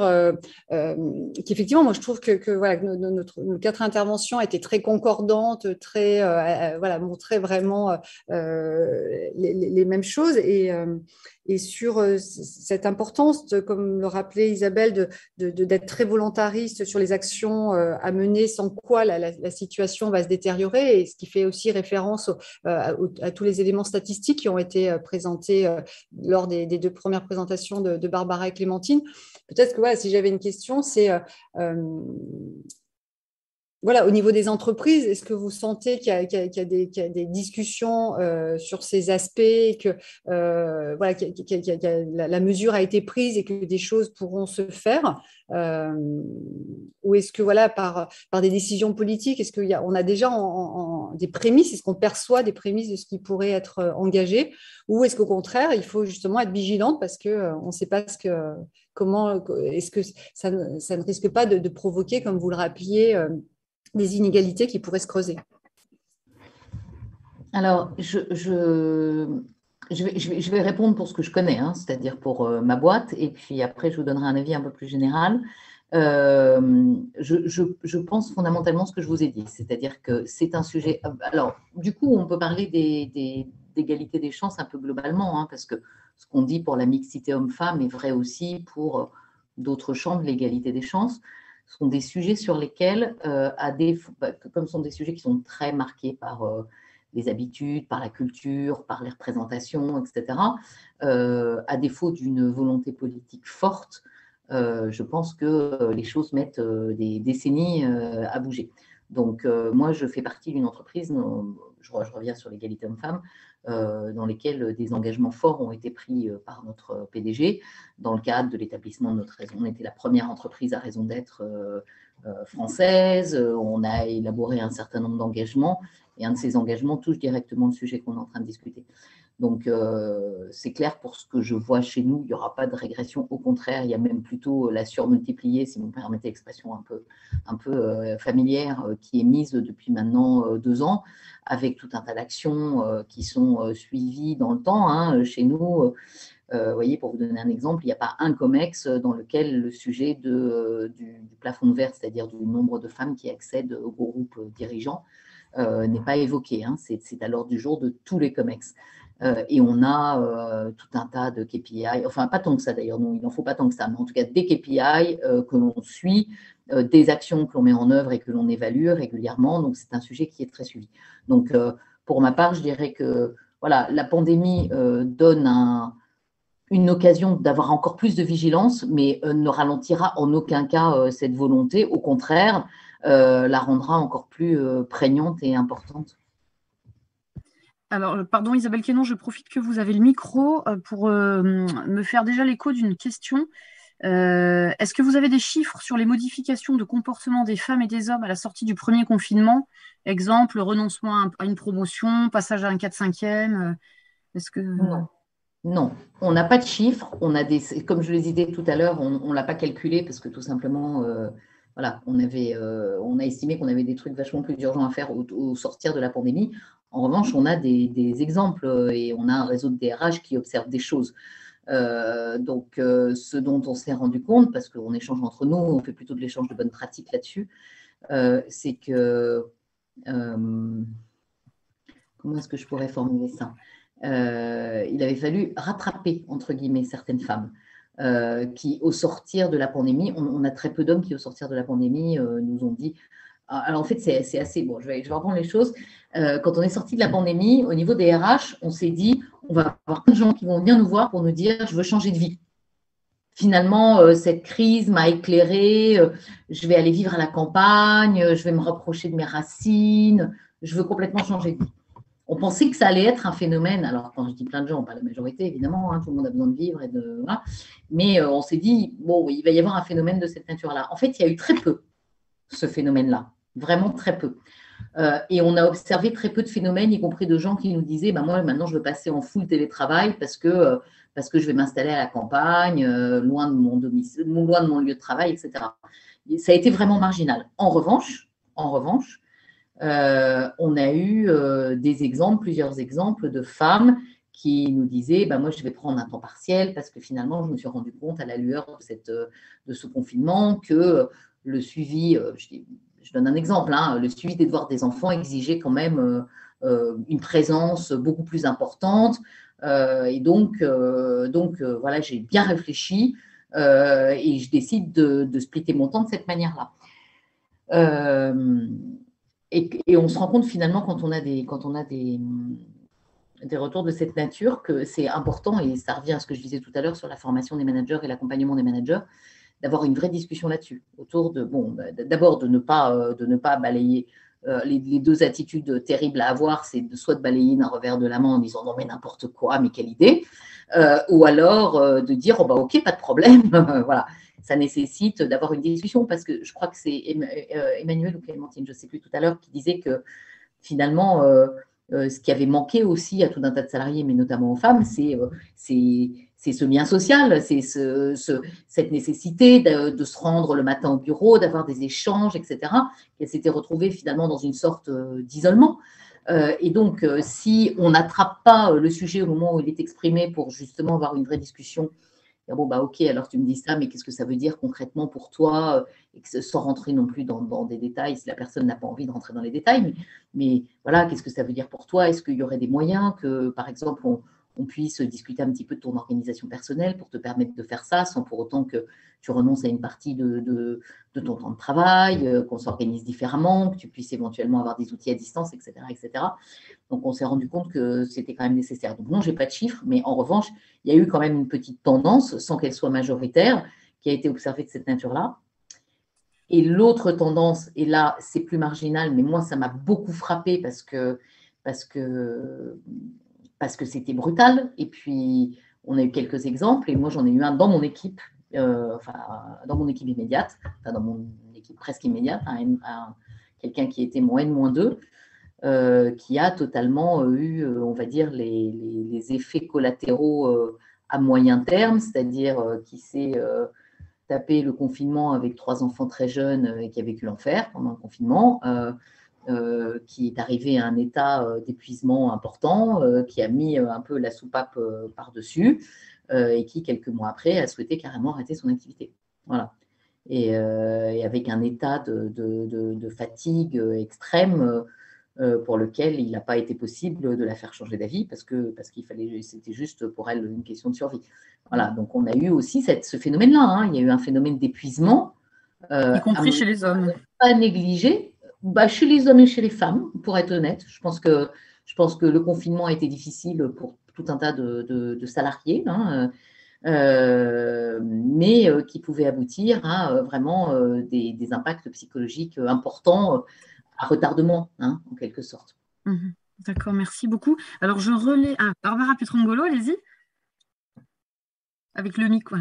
qu'effectivement, moi, je trouve que voilà, que nos quatre interventions étaient très concordantes, très, voilà, montraient vraiment les mêmes choses. Et sur cette importance, comme le rappelait Isabelle, d'être très volontariste sur les actions à mener, sans quoi la situation va se détériorer, et ce qui fait aussi référence à tous les éléments statistiques qui ont été présentés lors des deux premières présentations de Barbara et Clémentine. Peut-être que voilà, si j'avais une question, c'est voilà, au niveau des entreprises, est-ce que vous sentez qu'il y a des discussions sur ces aspects, que voilà, la mesure a été prise et que des choses pourront se faire, ou est-ce que voilà, par des décisions politiques, est-ce qu'on a déjà des prémices, est-ce qu'on perçoit des prémices de ce qui pourrait être engagé, ou est-ce qu'au contraire, il faut justement être vigilante parce qu'on ne sait pas comment, est-ce que ça ne risque pas de provoquer, comme vous le rappeliez, des inégalités qui pourraient se creuser? Alors, je vais répondre pour ce que je connais, hein, c'est-à-dire pour ma boîte, et puis après, je vous donnerai un avis un peu plus général. Je pense fondamentalement ce que je vous ai dit, c'est-à-dire que c'est un sujet… Alors, du coup, on peut parler d'égalité des chances un peu globalement, hein, parce que ce qu'on dit pour la mixité homme-femme est vrai aussi pour d'autres champs de l'égalité des chances. Ce sont des sujets sur lesquels, comme ce sont des sujets qui sont très marqués par les habitudes, par la culture, par les représentations, etc., à défaut d'une volonté politique forte, je pense que les choses mettent des décennies à bouger. Donc, moi, je fais partie d'une entreprise, je reviens sur l'égalité homme-femme, dans lesquelles des engagements forts ont été pris par notre PDG dans le cadre de l'établissement de notre raison. On était la première entreprise à raison d'être française. On a élaboré un certain nombre d'engagements et un de ces engagements touche directement le sujet qu'on est en train de discuter. Donc, c'est clair, pour ce que je vois chez nous, il n'y aura pas de régression. Au contraire, il y a même plutôt la surmultipliée, si vous me permettez l'expression un peu familière, qui est mise depuis maintenant 2 ans, avec tout un tas d'actions qui sont suivies dans le temps. Hein. Chez nous, vous voyez, pour vous donner un exemple, il n'y a pas un COMEX dans lequel le sujet du plafond de verre, c'est-à-dire du nombre de femmes qui accèdent au groupe dirigeant, n'est pas évoqué. Hein. C'est à l'ordre du jour de tous les COMEX. Et on a tout un tas de KPI, enfin pas tant que ça d'ailleurs, non, il n'en faut pas tant que ça, mais en tout cas des KPI que l'on suit, des actions que l'on met en œuvre et que l'on évalue régulièrement. Donc c'est un sujet qui est très suivi. Donc pour ma part, je dirais que voilà, la pandémie donne une occasion d'avoir encore plus de vigilance, mais ne ralentira en aucun cas cette volonté. Au contraire, la rendra encore plus prégnante et importante. Alors, pardon Isabelle Quénon, je profite que vous avez le micro pour me faire déjà l'écho d'une question. Est-ce que vous avez des chiffres sur les modifications de comportement des femmes et des hommes à la sortie du premier confinement? Exemple, renoncement à une promotion, passage à un 4/5e. Est-ce que… Non, on n'a pas de chiffres. On a comme je le disais tout à l'heure, on ne l'a pas calculé parce que tout simplement, voilà, on a estimé qu'on avait des trucs vachement plus urgents à faire au sortir de la pandémie. En revanche, on a des exemples et on a un réseau de DRH qui observe des choses. Donc, ce dont on s'est rendu compte, parce qu'on échange entre nous, on fait plutôt de l'échange de bonnes pratiques là-dessus, c'est que… comment est-ce que je pourrais formuler ça ? Il avait fallu rattraper, entre guillemets, certaines femmes qui, au sortir de la pandémie, on a très peu d'hommes qui, au sortir de la pandémie, nous ont dit… Alors, en fait, c'est assez… Bon, je vais reprendre les choses. Quand on est sorti de la pandémie, au niveau des RH, on s'est dit, on va avoir plein de gens qui vont venir nous voir pour nous dire, je veux changer de vie. Finalement, cette crise m'a éclairée, je vais aller vivre à la campagne, je vais me rapprocher de mes racines, je veux complètement changer de vie. On pensait que ça allait être un phénomène, alors quand je dis plein de gens, pas la majorité évidemment, hein, tout le monde a besoin de vivre, voilà. Mais on s'est dit, bon, il va y avoir un phénomène de cette nature-là. En fait, il y a eu très peu ce phénomène-là, vraiment très peu. Et on a observé très peu de phénomènes, y compris de gens qui nous disaient, bah, moi maintenant je veux passer en full télétravail parce que je vais m'installer à la campagne, loin de mon domicile, loin de mon lieu de travail, etc. Ça a été vraiment marginal. En revanche, on a eu plusieurs exemples de femmes qui nous disait moi, je vais prendre un temps partiel parce que finalement, je me suis rendu compte à la lueur de ce confinement que le suivi, je donne un exemple, le suivi des devoirs des enfants exigeait quand même une présence beaucoup plus importante. Et donc, voilà, j'ai bien réfléchi et je décide de splitter mon temps de cette manière-là. Et on se rend compte finalement quand on a des retours de cette nature que c'est important, et ça revient à ce que je disais tout à l'heure sur la formation des managers et l'accompagnement des managers, d'avoir une vraie discussion là-dessus, autour de, d'abord de ne pas balayer les deux attitudes terribles à avoir, c'est soit de balayer d'un revers de la main en disant non mais n'importe quoi, mais quelle idée, ou alors de dire ok, pas de problème, voilà. Ça nécessite d'avoir une discussion parce que je crois que c'est Emmanuel ou Clémentine, je ne sais plus tout à l'heure, qui disait que finalement, ce qui avait manqué aussi à tout un tas de salariés, mais notamment aux femmes, c'est ce lien social, c'est cette nécessité de se rendre le matin au bureau, d'avoir des échanges, etc. Qu'elles s'étaient retrouvées finalement dans une sorte d'isolement. Et donc, si on n'attrape pas le sujet au moment où il est exprimé pour justement avoir une vraie discussion, ok, alors tu me dis ça, mais qu'est-ce que ça veut dire concrètement pour toi, et sans rentrer non plus dans des détails, si la personne n'a pas envie de rentrer dans les détails, mais voilà, qu'est-ce que ça veut dire pour toi? Est-ce qu'il y aurait des moyens que, par exemple, on puisse discuter un petit peu de ton organisation personnelle pour te permettre de faire ça, sans pour autant que tu renonces à une partie de ton temps de travail, qu'on s'organise différemment, que tu puisses éventuellement avoir des outils à distance, etc., etc. Donc, on s'est rendu compte que c'était quand même nécessaire. Donc, non, je n'ai pas de chiffres, mais en revanche, il y a eu quand même une petite tendance, sans qu'elle soit majoritaire, qui a été observée de cette nature-là. Et l'autre tendance, et là, c'est plus marginal, mais moi, ça m'a beaucoup frappée parce que c'était brutal. Et puis, on a eu quelques exemples, et moi, j'en ai eu un dans mon équipe, dans mon équipe immédiate, dans mon équipe presque immédiate, quelqu'un qui était mon N-2, qui a totalement eu, on va dire, les effets collatéraux à moyen terme, c'est-à-dire qui s'est tapé le confinement avec 3 enfants très jeunes et qui a vécu l'enfer pendant le confinement, qui est arrivé à un état d'épuisement important, qui a mis un peu la soupape par-dessus et qui, quelques mois après, a souhaité carrément arrêter son activité. Voilà. Et avec un état de fatigue extrême pour lequel il n'a pas été possible de la faire changer d'avis parce qu'il fallait, c'était juste pour elle une question de survie. Voilà, donc on a eu aussi ce phénomène-là. Il y a eu un phénomène d'épuisement. Y compris chez les hommes. Pas négligé, chez les hommes et chez les femmes, pour être honnête. Je pense que le confinement a été difficile pour tout un tas de salariés, mais qui pouvait aboutir à vraiment des impacts psychologiques importants, à retardement, en quelque sorte. D'accord, merci beaucoup. Alors, je relais à Barbara Pietrangolo, allez-y, avec le micro.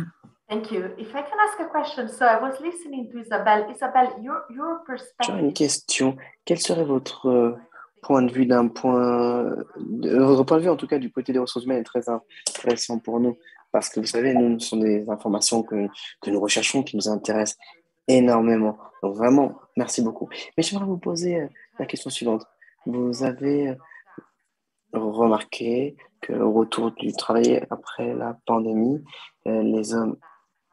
Thank you. If I can ask a question, so I was listening to Isabelle. Isabelle, your perspective. J'aurais une question. Quel serait votre point de vue votre point de vue en tout cas du côté des ressources humaines est très intéressant pour nous parce que vous savez, nous, ce sont des informations que nous recherchons, qui nous intéressent énormément. Donc vraiment, merci beaucoup. Mais j'aimerais vous poser la question suivante. Vous avez remarqué qu'au retour du travail après la pandémie, les hommes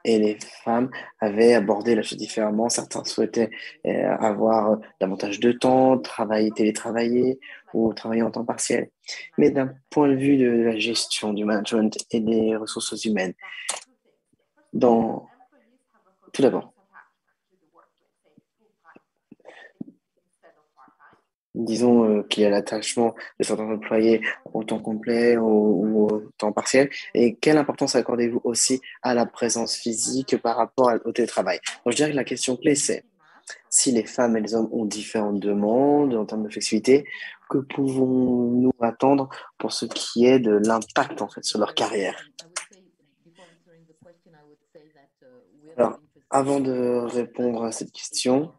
et les femmes avaient abordé la chose différemment. Certains souhaitaient avoir davantage de temps, télétravailler ou travailler en temps partiel. Mais d'un point de vue de la gestion, du management et des ressources humaines, tout d'abord, disons qu'il y a l'attachement de certains employés au temps complet ou au temps partiel. Et quelle importance accordez-vous aussi à la présence physique par rapport au télétravail? Donc, je dirais que la question clé, c'est si les femmes et les hommes ont différentes demandes en termes de flexibilité, que pouvons-nous attendre pour ce qui est de l'impact en fait sur leur carrière? Alors, avant de répondre à cette question,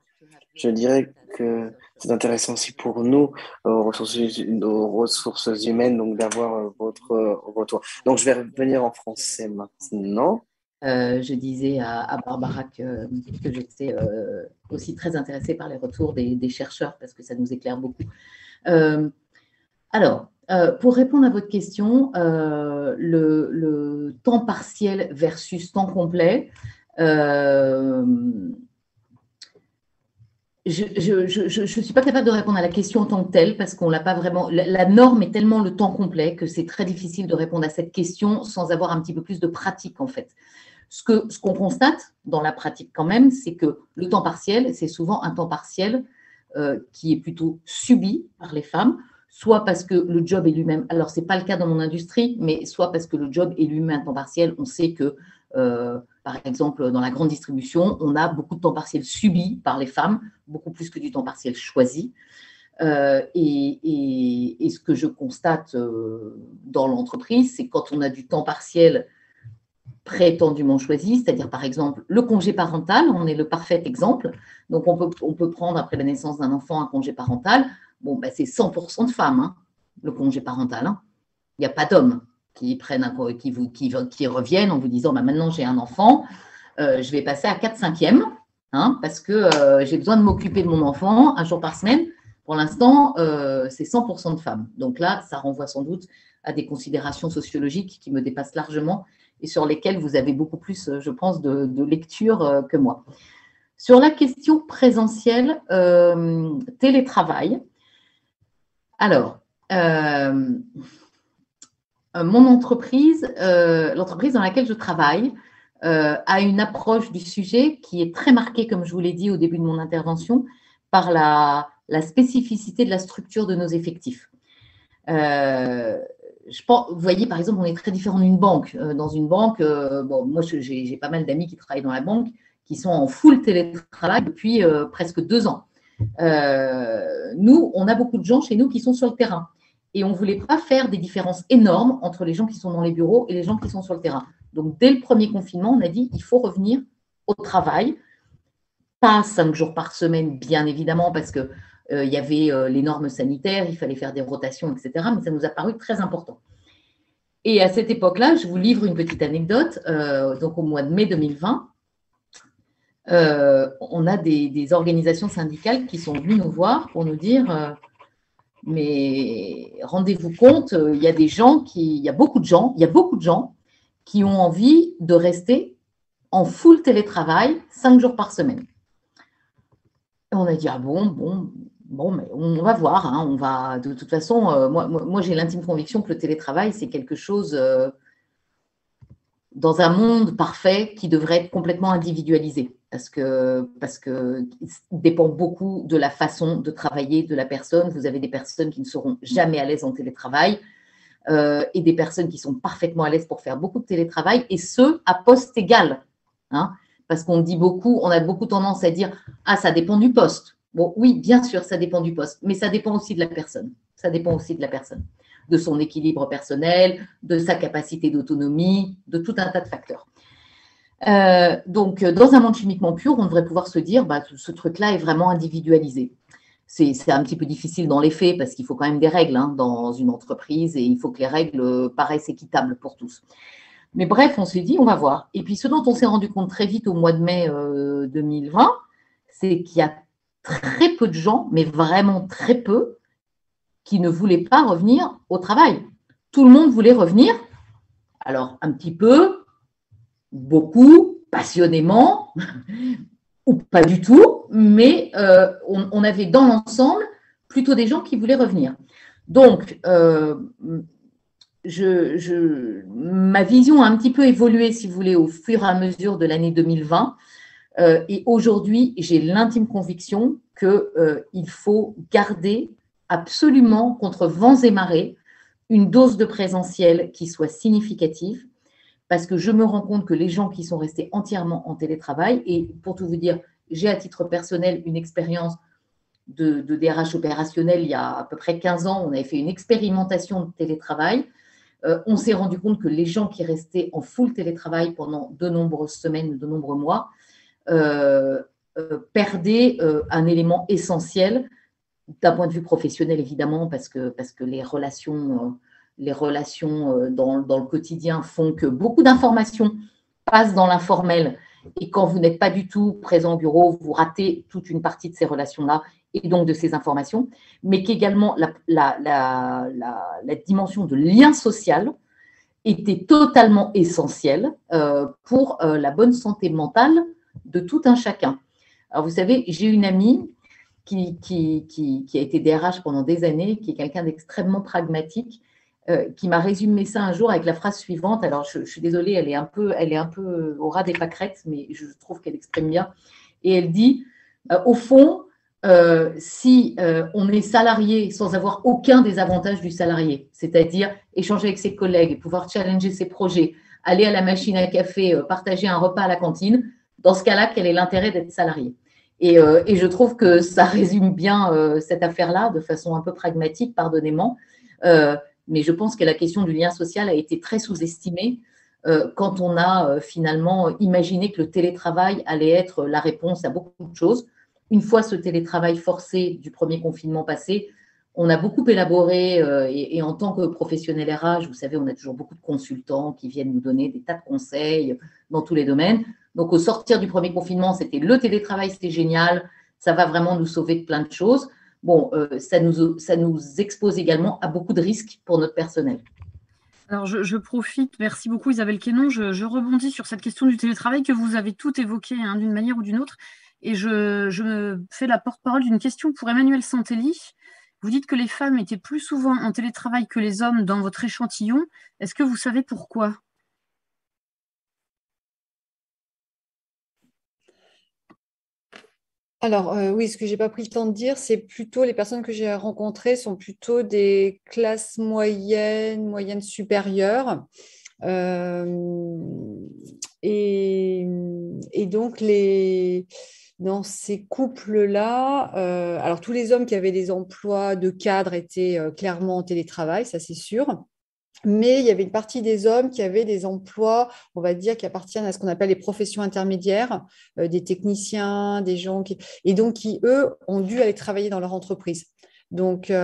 je dirais que c'est intéressant aussi pour nous, aux ressources humaines, donc d'avoir votre retour. Donc, je vais revenir en français maintenant. Je disais à Barbara que j'étais aussi très intéressée par les retours des chercheurs parce que ça nous éclaire beaucoup. Alors, Pour répondre à votre question, le temps partiel versus temps complet, je ne suis pas capable de répondre à la question en tant que telle parce qu'on l'a pas vraiment. La norme est tellement le temps complet que c'est très difficile de répondre à cette question sans avoir un petit peu plus de pratique en fait. Ce qu'on constate dans la pratique quand même, c'est que le temps partiel, c'est souvent un temps partiel qui est plutôt subi par les femmes, soit parce que le job est lui-même, alors ce n'est pas le cas dans mon industrie, mais soit parce que le job est lui-même un temps partiel. On sait que, par exemple, dans la grande distribution, on a beaucoup de temps partiel subi par les femmes, beaucoup plus que du temps partiel choisi. Et ce que je constate dans l'entreprise, c'est quand on a du temps partiel prétendument choisi, c'est-à-dire par exemple le congé parental, on est le parfait exemple. Donc on peut prendre après la naissance d'un enfant un congé parental. Bon, ben, c'est 100% de femmes, hein, le congé parental. Hein. Il n'y a pas d'hommes qui reviennent en vous disant bah, maintenant j'ai un enfant, je vais passer à 4/5e hein, parce que j'ai besoin de m'occuper de mon enfant un jour par semaine. Pour l'instant, c'est 100% de femmes. Donc là, ça renvoie sans doute à des considérations sociologiques qui me dépassent largement et sur lesquelles vous avez beaucoup plus, je pense, de lecture que moi. Sur la question présentielle, télétravail, alors, mon entreprise, l'entreprise dans laquelle je travaille, a une approche du sujet qui est très marquée, comme je vous l'ai dit au début de mon intervention, par la spécificité de la structure de nos effectifs. Vous voyez, par exemple, on est très différent d'une banque. Dans une banque, bon, moi, j'ai pas mal d'amis qui travaillent dans la banque, qui sont en full télétravail depuis presque 2 ans. Nous, on a beaucoup de gens chez nous qui sont sur le terrain. Et on ne voulait pas faire des différences énormes entre les gens qui sont dans les bureaux et les gens qui sont sur le terrain. Donc, dès le premier confinement, on a dit il faut revenir au travail. Pas 5 jours par semaine, bien évidemment, parce qu'il y avait les normes sanitaires, il fallait faire des rotations, etc. Mais ça nous a paru très important. Et à cette époque-là, je vous livre une petite anecdote. Donc, au mois de mai 2020, on a des organisations syndicales qui sont venues nous voir pour nous dire mais rendez-vous compte, il y a beaucoup de gens qui ont envie de rester en full télétravail 5 jours par semaine. Et on a dit ah bon, mais on va voir, hein, on va de toute façon, moi j'ai l'intime conviction que le télétravail c'est quelque chose dans un monde parfait qui devrait être complètement individualisé. Parce que dépend beaucoup de la façon de travailler de la personne. Vous avez des personnes qui ne seront jamais à l'aise en télétravail et des personnes qui sont parfaitement à l'aise pour faire beaucoup de télétravail et ce, à poste égal. Hein, parce qu'on dit beaucoup, on a beaucoup tendance à dire « Ah, ça dépend du poste ». Bon, oui, bien sûr, ça dépend du poste, mais ça dépend aussi de la personne. Ça dépend aussi de la personne, de son équilibre personnel, de sa capacité d'autonomie, de tout un tas de facteurs. Donc, dans un monde chimiquement pur, on devrait pouvoir se dire bah, ce truc-là est vraiment individualisé. C'est un petit peu difficile dans les faits parce qu'il faut quand même des règles hein, dans une entreprise et il faut que les règles paraissent équitables pour tous. Mais bref, on s'est dit, on va voir. Et puis, ce dont on s'est rendu compte très vite au mois de mai 2020, c'est qu'il y a très peu de gens, mais vraiment très peu, qui ne voulaient pas revenir au travail. Tout le monde voulait revenir, alors un petit peu, beaucoup, passionnément, ou pas du tout, mais on avait dans l'ensemble plutôt des gens qui voulaient revenir. Donc, ma vision a un petit peu évolué, si vous voulez, au fur et à mesure de l'année 2020. Et aujourd'hui, j'ai l'intime conviction qu'il faut garder absolument, contre vents et marées, une dose de présentiel qui soit significative. Parce que je me rends compte que les gens qui sont restés entièrement en télétravail, et pour tout vous dire, j'ai à titre personnel une expérience de DRH opérationnel il y a à peu près 15 ans, on avait fait une expérimentation de télétravail. On s'est rendu compte que les gens qui restaient en full télétravail pendant de nombreuses semaines, de nombreux mois, perdaient un élément essentiel d'un point de vue professionnel, évidemment, parce que les relations dans le quotidien font que beaucoup d'informations passent dans l'informel et quand vous n'êtes pas du tout présent au bureau, vous ratez toute une partie de ces relations-là et donc de ces informations, mais qu'également la dimension de lien social était totalement essentielle pour la bonne santé mentale de tout un chacun. Alors, vous savez, j'ai une amie qui a été DRH pendant des années, qui est quelqu'un d'extrêmement pragmatique, qui m'a résumé ça un jour avec la phrase suivante. Alors, je suis désolée, elle est un peu au ras des pâquerettes, mais je trouve qu'elle exprime bien. Et elle dit, au fond, si on est salarié sans avoir aucun des avantages du salarié, c'est-à-dire échanger avec ses collègues, pouvoir challenger ses projets, aller à la machine à café, partager un repas à la cantine, dans ce cas-là, quel est l'intérêt d'être salarié? Et je trouve que ça résume bien cette affaire-là de façon un peu pragmatique, pardonnez-moi. Mais je pense que la question du lien social a été très sous-estimée quand on a finalement imaginé que le télétravail allait être la réponse à beaucoup de choses. Une fois ce télétravail forcé du premier confinement passé, on a beaucoup élaboré et en tant que professionnel RH, vous savez, on a toujours beaucoup de consultants qui viennent nous donner des tas de conseils dans tous les domaines. Donc, au sortir du premier confinement, c'était le télétravail, c'était génial, ça va vraiment nous sauver de plein de choses. Bon, ça nous expose également à beaucoup de risques pour notre personnel. Alors, je profite, merci beaucoup Isabelle Quénon, je rebondis sur cette question du télétravail que vous avez tout évoqué d'une manière ou d'une autre, et je me fais la porte-parole d'une question pour Emmanuel Santelli. Vous dites que les femmes étaient plus souvent en télétravail que les hommes dans votre échantillon. Est-ce que vous savez pourquoi ? Alors, oui, ce que je n'ai pas pris le temps de dire, c'est plutôt les personnes que j'ai rencontrées sont plutôt des classes moyennes supérieures. Et donc, dans ces couples-là, alors tous les hommes qui avaient des emplois de cadre étaient clairement en télétravail, ça c'est sûr. Mais il y avait une partie des hommes qui avaient des emplois, on va dire, qui appartiennent à ce qu'on appelle les professions intermédiaires, des techniciens, des gens qui… Et donc, qui, eux, ont dû aller travailler dans leur entreprise. Donc c'est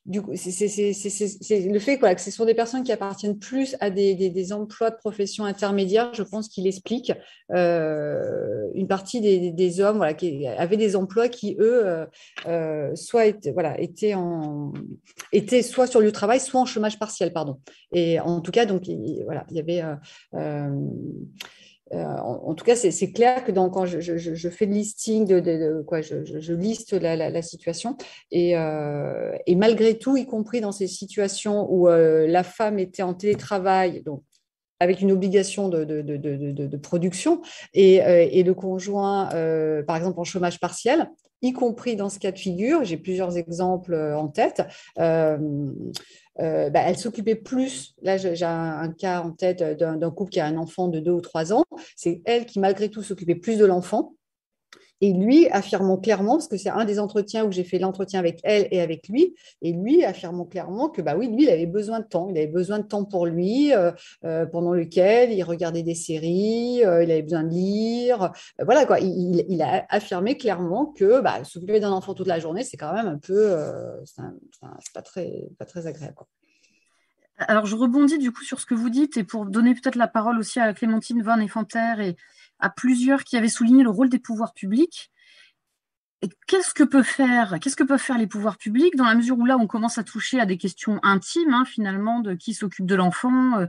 le fait que ce sont des personnes qui appartiennent plus à des emplois de profession intermédiaires, je pense qu'il explique une partie des hommes voilà, qui avaient des emplois qui, eux, soit étaient soit sur le lieu de travail, soit en chômage partiel, pardon. Et en tout cas, donc, il y avait… en tout cas, c'est clair que quand je fais le listing, je liste la situation et malgré tout, y compris dans ces situations où la femme était en télétravail, donc avec une obligation de production et le conjoint, par exemple, en chômage partiel, y compris dans ce cas de figure, j'ai plusieurs exemples en tête, elle s'occupait plus, là j'ai un cas en tête d'un couple qui a un enfant de 2 ou 3 ans, c'est elle qui malgré tout s'occupait plus de l'enfant. Et lui, affirmant clairement, parce que c'est un des entretiens où j'ai fait l'entretien avec elle et avec lui, et lui affirmant clairement que oui, lui, il avait besoin de temps. Il avait besoin de temps pour lui, pendant lequel il regardait des séries, il avait besoin de lire. Voilà quoi. Il a affirmé clairement que s'occuper d'un enfant toute la journée, c'est quand même un peu, c'est pas très agréable, quoi. Alors, je rebondis du coup sur ce que vous dites et pour donner peut-être la parole aussi à Clémentine Van Effanter et à plusieurs qui avaient souligné le rôle des pouvoirs publics. Et qu'est-ce que peuvent faire les pouvoirs publics dans la mesure où là, on commence à toucher à des questions intimes, finalement, de qui s'occupe de l'enfant.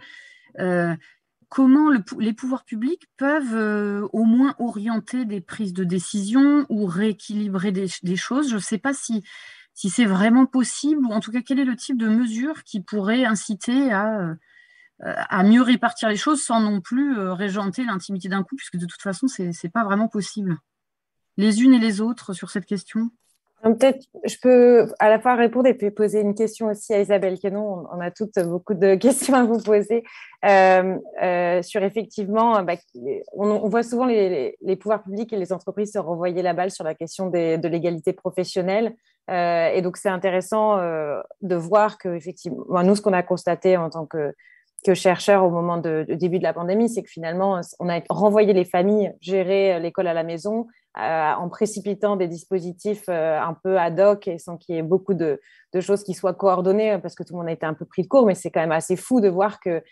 Comment les pouvoirs publics peuvent au moins orienter des prises de décision ou rééquilibrer des choses. Je ne sais pas si c'est vraiment possible, ou en tout cas, quel est le type de mesure qui pourrait inciter à mieux répartir les choses sans non plus régenter l'intimité d'un couple, puisque de toute façon, ce n'est pas vraiment possible. Les unes et les autres sur cette question. Donc, peut-être, je peux à la fois répondre et puis poser une question aussi à Isabelle Quénon. On a toutes beaucoup de questions à vous poser sur effectivement, on voit souvent les pouvoirs publics et les entreprises se renvoyer la balle sur la question de l'égalité professionnelle. Et donc, c'est intéressant de voir que, effectivement, nous, ce qu'on a constaté en tant que chercheurs au moment du début de la pandémie, c'est que finalement, on a renvoyé les familles gérer l'école à la maison en précipitant des dispositifs un peu ad hoc et sans qu'il y ait beaucoup de choses qui soient coordonnées parce que tout le monde a été un peu pris de court, mais c'est quand même assez fou de voir que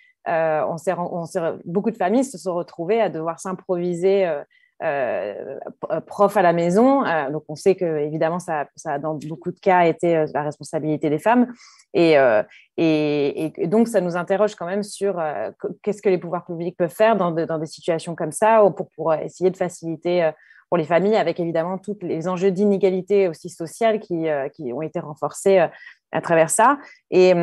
beaucoup de familles se sont retrouvées à devoir s'improviser prof à la maison. Donc, on sait que évidemment, ça a dans beaucoup de cas été la responsabilité des femmes. Et donc, ça nous interroge quand même sur qu'est-ce que les pouvoirs publics peuvent faire dans des situations comme ça pour essayer de faciliter pour les familles, avec évidemment tous les enjeux d'inégalité aussi sociale qui ont été renforcés à travers ça. Et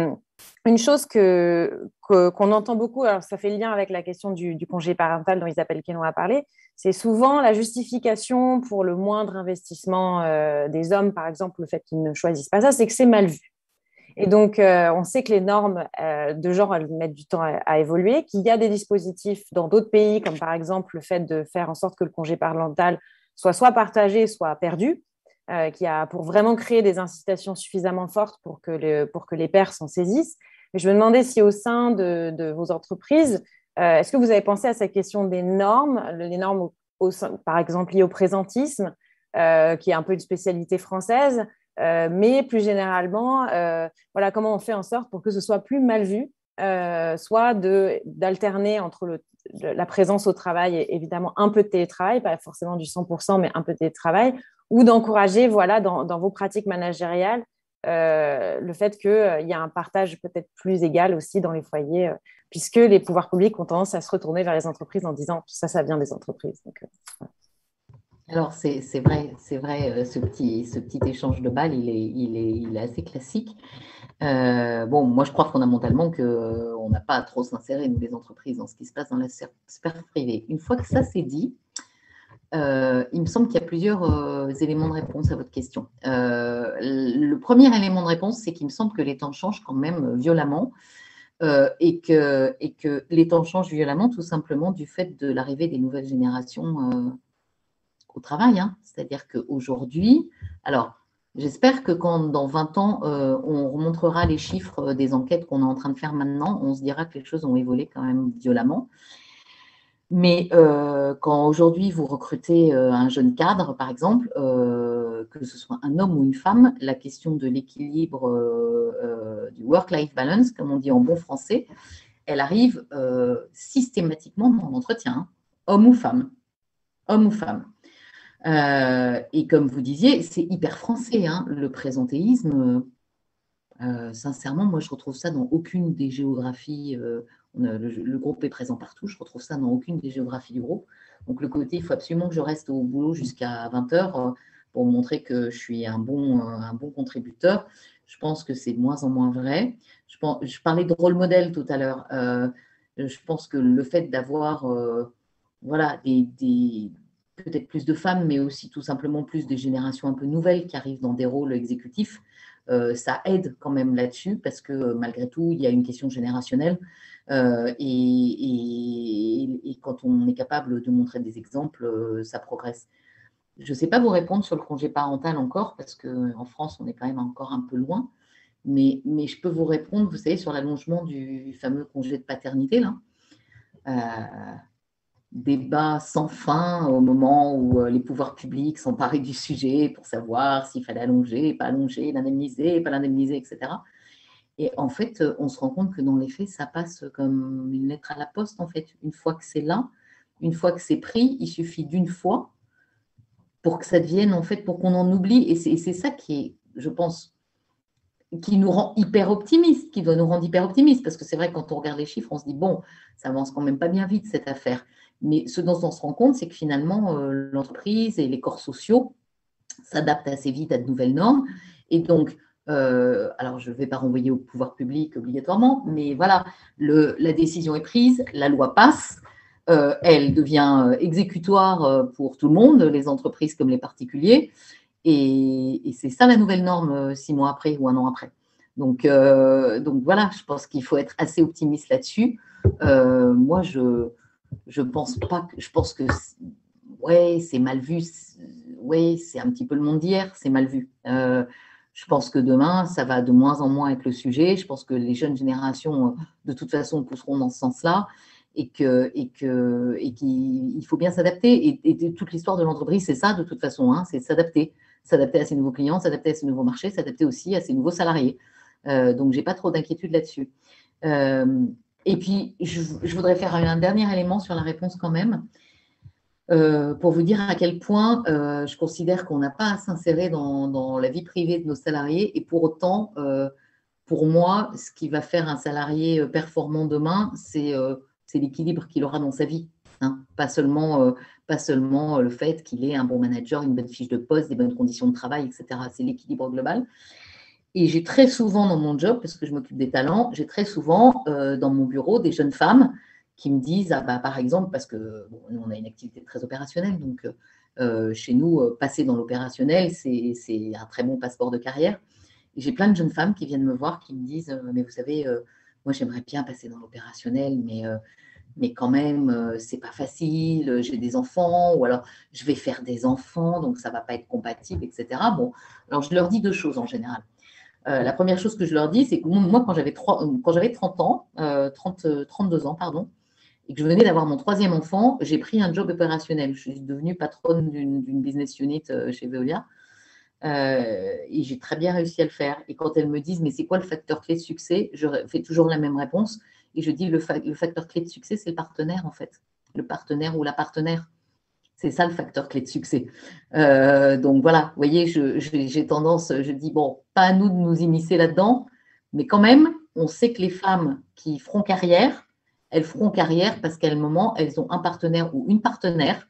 une chose qu'on entend beaucoup, alors ça fait le lien avec la question du congé parental dont Isabelle Quénon a parlé, c'est souvent la justification pour le moindre investissement des hommes, par exemple, le fait qu'ils ne choisissent pas ça, c'est que c'est mal vu. Et donc, on sait que les normes de genre, elles mettent du temps à évoluer, qu'il y a des dispositifs dans d'autres pays, comme par exemple le fait de faire en sorte que le congé parental soit partagé, soit perdu, qui a pour vraiment créer des incitations suffisamment fortes pour que les pères s'en saisissent. Mais je me demandais si au sein de vos entreprises, est-ce que vous avez pensé à cette question des normes, les normes par exemple liées au présentisme, qui est un peu une spécialité française, mais plus généralement, voilà, comment on fait en sorte pour que ce soit plus mal vu, soit d'alterner entre la présence au travail et évidemment un peu de télétravail, pas forcément du 100%, mais un peu de télétravail, ou d'encourager, voilà, dans vos pratiques managériales, le fait qu'il y a un partage peut-être plus égal aussi dans les foyers, puisque les pouvoirs publics ont tendance à se retourner vers les entreprises en disant tout ça, ça vient des entreprises. Donc, voilà. Alors, c'est vrai, ce petit échange de balles, il est assez classique. Bon, moi, je crois fondamentalement qu'on n'a pas à trop s'insérer, nous, les entreprises, dans ce qui se passe dans la sphère privée. Une fois que ça c'est dit, il me semble qu'il y a plusieurs éléments de réponse à votre question. Le premier élément de réponse, c'est qu'il me semble que les temps changent quand même violemment et que les temps changent violemment tout simplement du fait de l'arrivée des nouvelles générations au travail. Hein. C'est-à-dire qu'aujourd'hui, alors j'espère que quand dans 20 ans, on remontrera les chiffres des enquêtes qu'on est en train de faire maintenant, on se dira que les choses ont évolué quand même violemment. Mais quand aujourd'hui vous recrutez un jeune cadre, par exemple, que ce soit un homme ou une femme, la question de l'équilibre du work-life balance, comme on dit en bon français, elle arrive systématiquement dans l'entretien, hein, homme ou femme. Homme ou femme. Et comme vous disiez, c'est hyper français, hein, le présentéisme. Sincèrement, moi, je retrouve ça dans aucune des géographies. Le groupe est présent partout. Je retrouve ça dans aucune des géographies du groupe. Donc, le côté, il faut absolument que je reste au boulot jusqu'à 20h pour montrer que je suis un bon contributeur. Je pense que c'est de moins en moins vrai. Je parlais de rôle modèle tout à l'heure. Je pense que le fait d'avoir voilà, peut-être plus de femmes, mais aussi tout simplement plus des générations un peu nouvelles qui arrivent dans des rôles exécutifs, ça aide quand même là-dessus parce que malgré tout, il y a une question générationnelle et quand on est capable de montrer des exemples, ça progresse. Je ne sais pas vous répondre sur le congé parental encore parce qu'en France, on est quand même encore un peu loin, mais je peux vous répondre, vous savez, sur l'allongement du fameux congé de paternité, là. Débat sans fin au moment où les pouvoirs publics s'emparaient du sujet pour savoir s'il fallait allonger, pas allonger, l'indemniser, pas l'indemniser, etc. Et en fait, on se rend compte que dans les faits, ça passe comme une lettre à la poste, en fait. Une fois que c'est là, une fois que c'est pris, il suffit d'une fois pour que ça devienne, en fait, pour qu'on en oublie. Et c'est ça qui est, je pense, qui nous rend hyper optimistes, qui doit nous rendre hyper optimistes, parce que c'est vrai que quand on regarde les chiffres, on se dit, bon, ça avance quand même pas bien vite, cette affaire. Mais ce dont on se rend compte, c'est que finalement, l'entreprise et les corps sociaux s'adaptent assez vite à de nouvelles normes. Et donc, alors je ne vais pas renvoyer au pouvoir public obligatoirement, mais voilà, la décision est prise, la loi passe, elle devient exécutoire pour tout le monde, les entreprises comme les particuliers. Et c'est ça la nouvelle norme 6 mois après ou 1 an après. Donc voilà, je pense qu'il faut être assez optimiste là-dessus. Moi, je pense pas que, je pense que ouais, c'est mal vu. Ouais, c'est un petit peu le monde d'hier, c'est mal vu. Je pense que demain, ça va de moins en moins être le sujet. Je pense que les jeunes générations, de toute façon, pousseront dans ce sens-là et qu'il faut bien s'adapter. Et toute l'histoire de l'entreprise, c'est ça de toute façon, hein, c'est s'adapter à ses nouveaux clients, s'adapter à ses nouveaux marchés, s'adapter aussi à ses nouveaux salariés. Donc, je n'ai pas trop d'inquiétude là-dessus. Et puis, je voudrais faire un dernier élément sur la réponse quand même. pour vous dire à quel point je considère qu'on n'a pas à s'insérer dans la vie privée de nos salariés. Et pour autant, pour moi, ce qui va faire un salarié performant demain, c'est l'équilibre qu'il aura dans sa vie. Hein. Pas seulement le fait qu'il ait un bon manager, une bonne fiche de poste, des bonnes conditions de travail, etc. C'est l'équilibre global. Et j'ai très souvent dans mon job, parce que je m'occupe des talents, j'ai très souvent dans mon bureau des jeunes femmes qui me disent, par exemple, parce que nous, on a une activité très opérationnelle, donc chez nous, passer dans l'opérationnel, c'est un très bon passeport de carrière. Et j'ai plein de jeunes femmes qui viennent me voir, qui me disent, mais vous savez, moi j'aimerais bien passer dans l'opérationnel, mais quand même, c'est pas facile, j'ai des enfants, ou alors je vais faire des enfants, donc ça va pas être compatible, etc. Bon, alors je leur dis deux choses en général. La première chose que je leur dis, c'est que moi, quand j'avais 32 ans, pardon, et que je venais d'avoir mon troisième enfant, j'ai pris un job opérationnel. Je suis devenue patronne d'une business unit chez Veolia. Et j'ai très bien réussi à le faire. Et quand elles me disent, mais c'est quoi le facteur clé de succès, je fais toujours la même réponse. Et je dis, le facteur clé de succès, c'est le partenaire, en fait. Le partenaire ou la partenaire. C'est ça le facteur clé de succès. Donc voilà, vous voyez, j'ai tendance, je dis, bon, pas à nous de nous immiscer là-dedans, mais quand même, on sait que les femmes qui feront carrière, elles feront carrière parce qu'à un moment, elles ont un partenaire ou une partenaire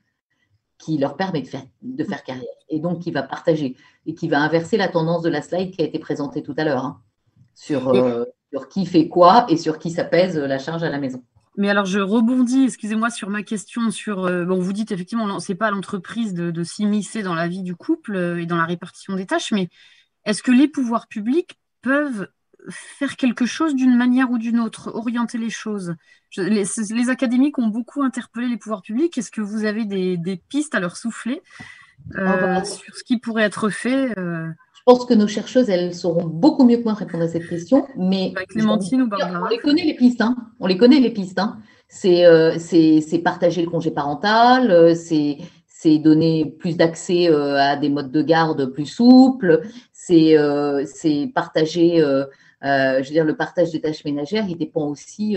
qui leur permet de faire carrière et donc qui va partager et qui va inverser la tendance de la slide qui a été présentée tout à l'heure hein, sur qui fait quoi et sur qui ça pèse la charge à la maison. Mais alors, je rebondis, excusez-moi, sur ma question. Bon, vous dites effectivement, ce n'est pas à l'entreprise de s'immiscer dans la vie du couple et dans la répartition des tâches, mais est-ce que les pouvoirs publics peuvent faire quelque chose d'une manière ou d'une autre, orienter les choses? Les académiques ont beaucoup interpellé les pouvoirs publics. Est-ce que vous avez des pistes à leur souffler sur ce qui pourrait être fait Je pense que nos chercheuses, elles sauront beaucoup mieux que moi répondre à cette question. Mais Clémentine ou Barbara, on les connaît les pistes. Hein. On les connaît les pistes. Hein. C'est partager le congé parental, c'est donner plus d'accès à des modes de garde plus souples, c'est partager, je veux dire, le partage des tâches ménagères, il dépend aussi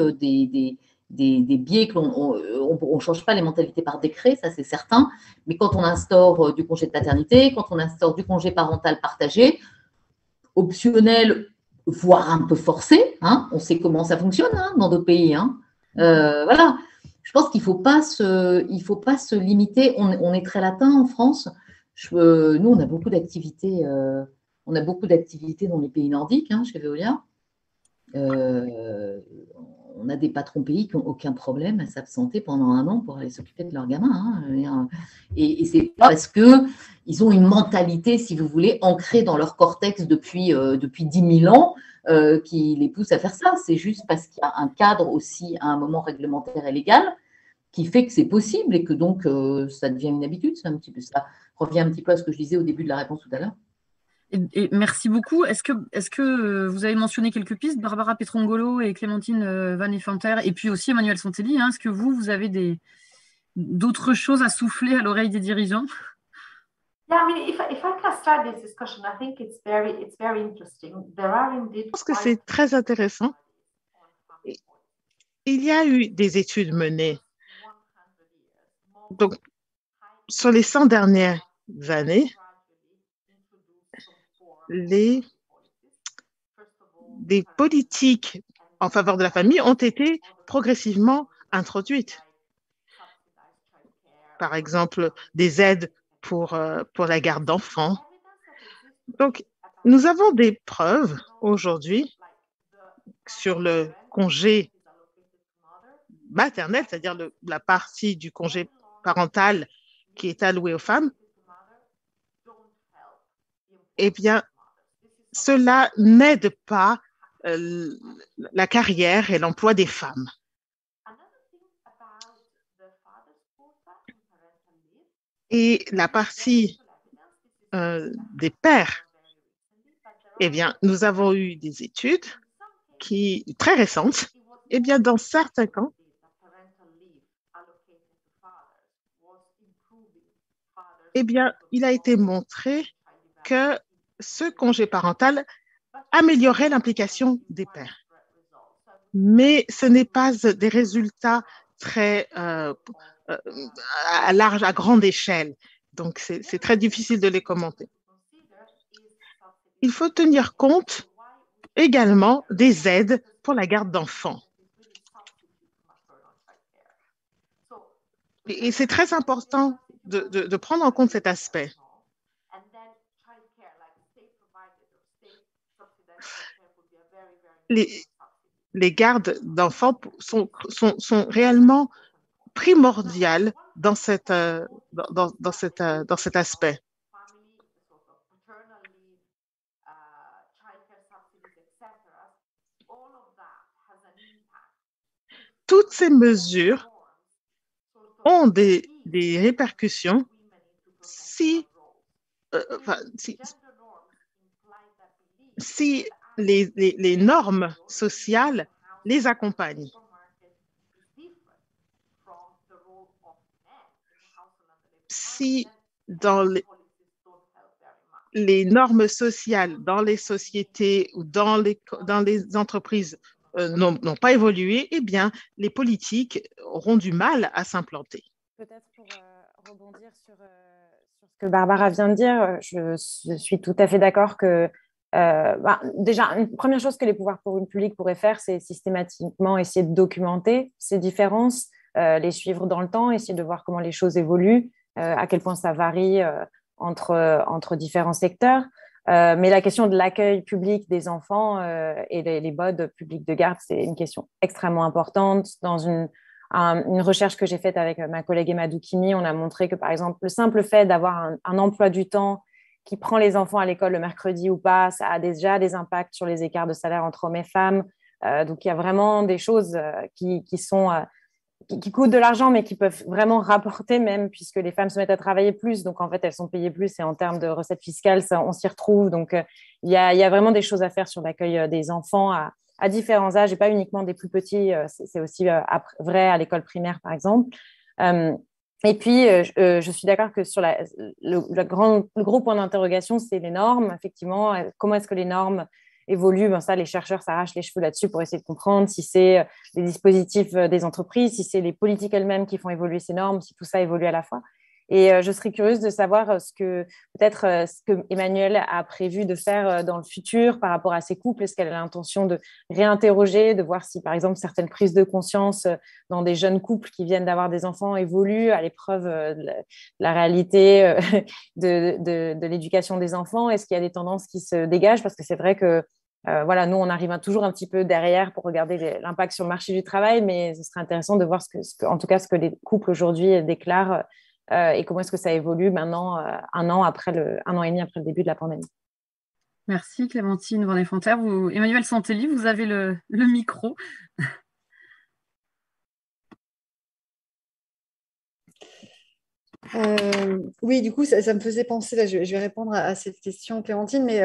des biais que on change pas les mentalités par décret, ça c'est certain, mais quand on instaure du congé de paternité, quand on instaure du congé parental partagé, optionnel, voire un peu forcé, hein, on sait comment ça fonctionne hein, dans d'autres pays, hein. Voilà, je pense qu'il faut pas se limiter, on est très latin en France, nous on a beaucoup d'activités dans les pays nordiques, hein, chez Veolia. On a des patrons pays qui n'ont aucun problème à s'absenter pendant 1 an pour aller s'occuper de leurs gamins. Hein. Et c'est pas parce qu'ils ont une mentalité, si vous voulez, ancrée dans leur cortex depuis 10 000 ans qui les pousse à faire ça. C'est juste parce qu'il y a un cadre aussi à un moment réglementaire et légal qui fait que c'est possible et que donc ça devient une habitude. Ça revient un petit peu à ce que je disais au début de la réponse tout à l'heure. Et merci beaucoup. Est-ce que vous avez mentionné quelques pistes, Barbara Petrongolo et Clémentine Van Effenter, et puis aussi Emmanuel Santelli, hein, est-ce que vous avez d'autres choses à souffler à l'oreille des dirigeants? Yeah, I mean, if I can start this discussion, I think it's very interesting. There are indeed. Je pense que c'est très intéressant. Il y a eu des études menées. Donc, sur les 100 dernières années, des politiques en faveur de la famille ont été progressivement introduites. Par exemple, des aides pour la garde d'enfants. Donc, nous avons des preuves aujourd'hui sur le congé maternel, c'est-à-dire la partie du congé parental qui est allouée aux femmes. Eh bien, cela n'aide pas la carrière et l'emploi des femmes. Et la partie des pères, eh bien, nous avons eu des études très récentes. Eh bien, dans certains cas, eh bien, il a été montré que ce congé parental améliorait l'implication des pères. Mais ce n'est pas des résultats très à grande échelle. Donc, c'est très difficile de les commenter. Il faut tenir compte également des aides pour la garde d'enfants. Et c'est très important de prendre en compte cet aspect. Les gardes d'enfants sont réellement primordiales dans cet aspect. Toutes ces mesures ont des répercussions si les normes sociales les accompagnent. Si dans les normes sociales, dans les sociétés ou dans les entreprises n'ont pas évolué, eh bien, les politiques auront du mal à s'implanter. Peut-être pour rebondir sur ce que Barbara vient de dire, je suis tout à fait d'accord que déjà, une première chose que les pouvoirs publics pourraient faire, c'est systématiquement essayer de documenter ces différences, les suivre dans le temps, essayer de voir comment les choses évoluent, à quel point ça varie entre différents secteurs. Mais la question de l'accueil public des enfants et les modes publics de garde, c'est une question extrêmement importante. Dans une recherche que j'ai faite avec ma collègue Emma Doukini, on a montré que, par exemple, le simple fait d'avoir un emploi du temps qui prend les enfants à l'école le mercredi ou pas, ça a déjà des impacts sur les écarts de salaire entre hommes et femmes. Donc, il y a vraiment des choses qui coûtent de l'argent, mais qui peuvent vraiment rapporter même, puisque les femmes se mettent à travailler plus. Donc, en fait, elles sont payées plus et en termes de recettes fiscales, on s'y retrouve. Donc, il y a vraiment des choses à faire sur l'accueil des enfants à différents âges et pas uniquement des plus petits. C'est aussi vrai à l'école primaire, par exemple. Et puis, je suis d'accord que sur le gros point d'interrogation, c'est les normes. Effectivement, comment est-ce que les normes évoluent? Ça, les chercheurs s'arrachent les cheveux là-dessus pour essayer de comprendre si c'est les dispositifs des entreprises, si c'est les politiques elles-mêmes qui font évoluer ces normes, si tout ça évolue à la fois. Et je serais curieuse de savoir ce que Emmanuelle a prévu de faire dans le futur par rapport à ces couples. Est-ce qu'elle a l'intention de réinterroger, de voir si, par exemple, certaines prises de conscience dans des jeunes couples qui viennent d'avoir des enfants évoluent à l'épreuve de la réalité de l'éducation des enfants? Est-ce qu'il y a des tendances qui se dégagent? Parce que c'est vrai que nous, on arrive toujours un petit peu derrière pour regarder l'impact sur le marché du travail, mais ce serait intéressant de voir en tout cas ce que les couples aujourd'hui déclarent et comment est-ce que ça évolue maintenant, un an et demi après le début de la pandémie. Merci Clémentine Van-Effenterre. Emmanuelle Santelli, vous avez le micro. Oui, du coup, ça me faisait penser, là, je vais répondre à cette question, Clémentine, mais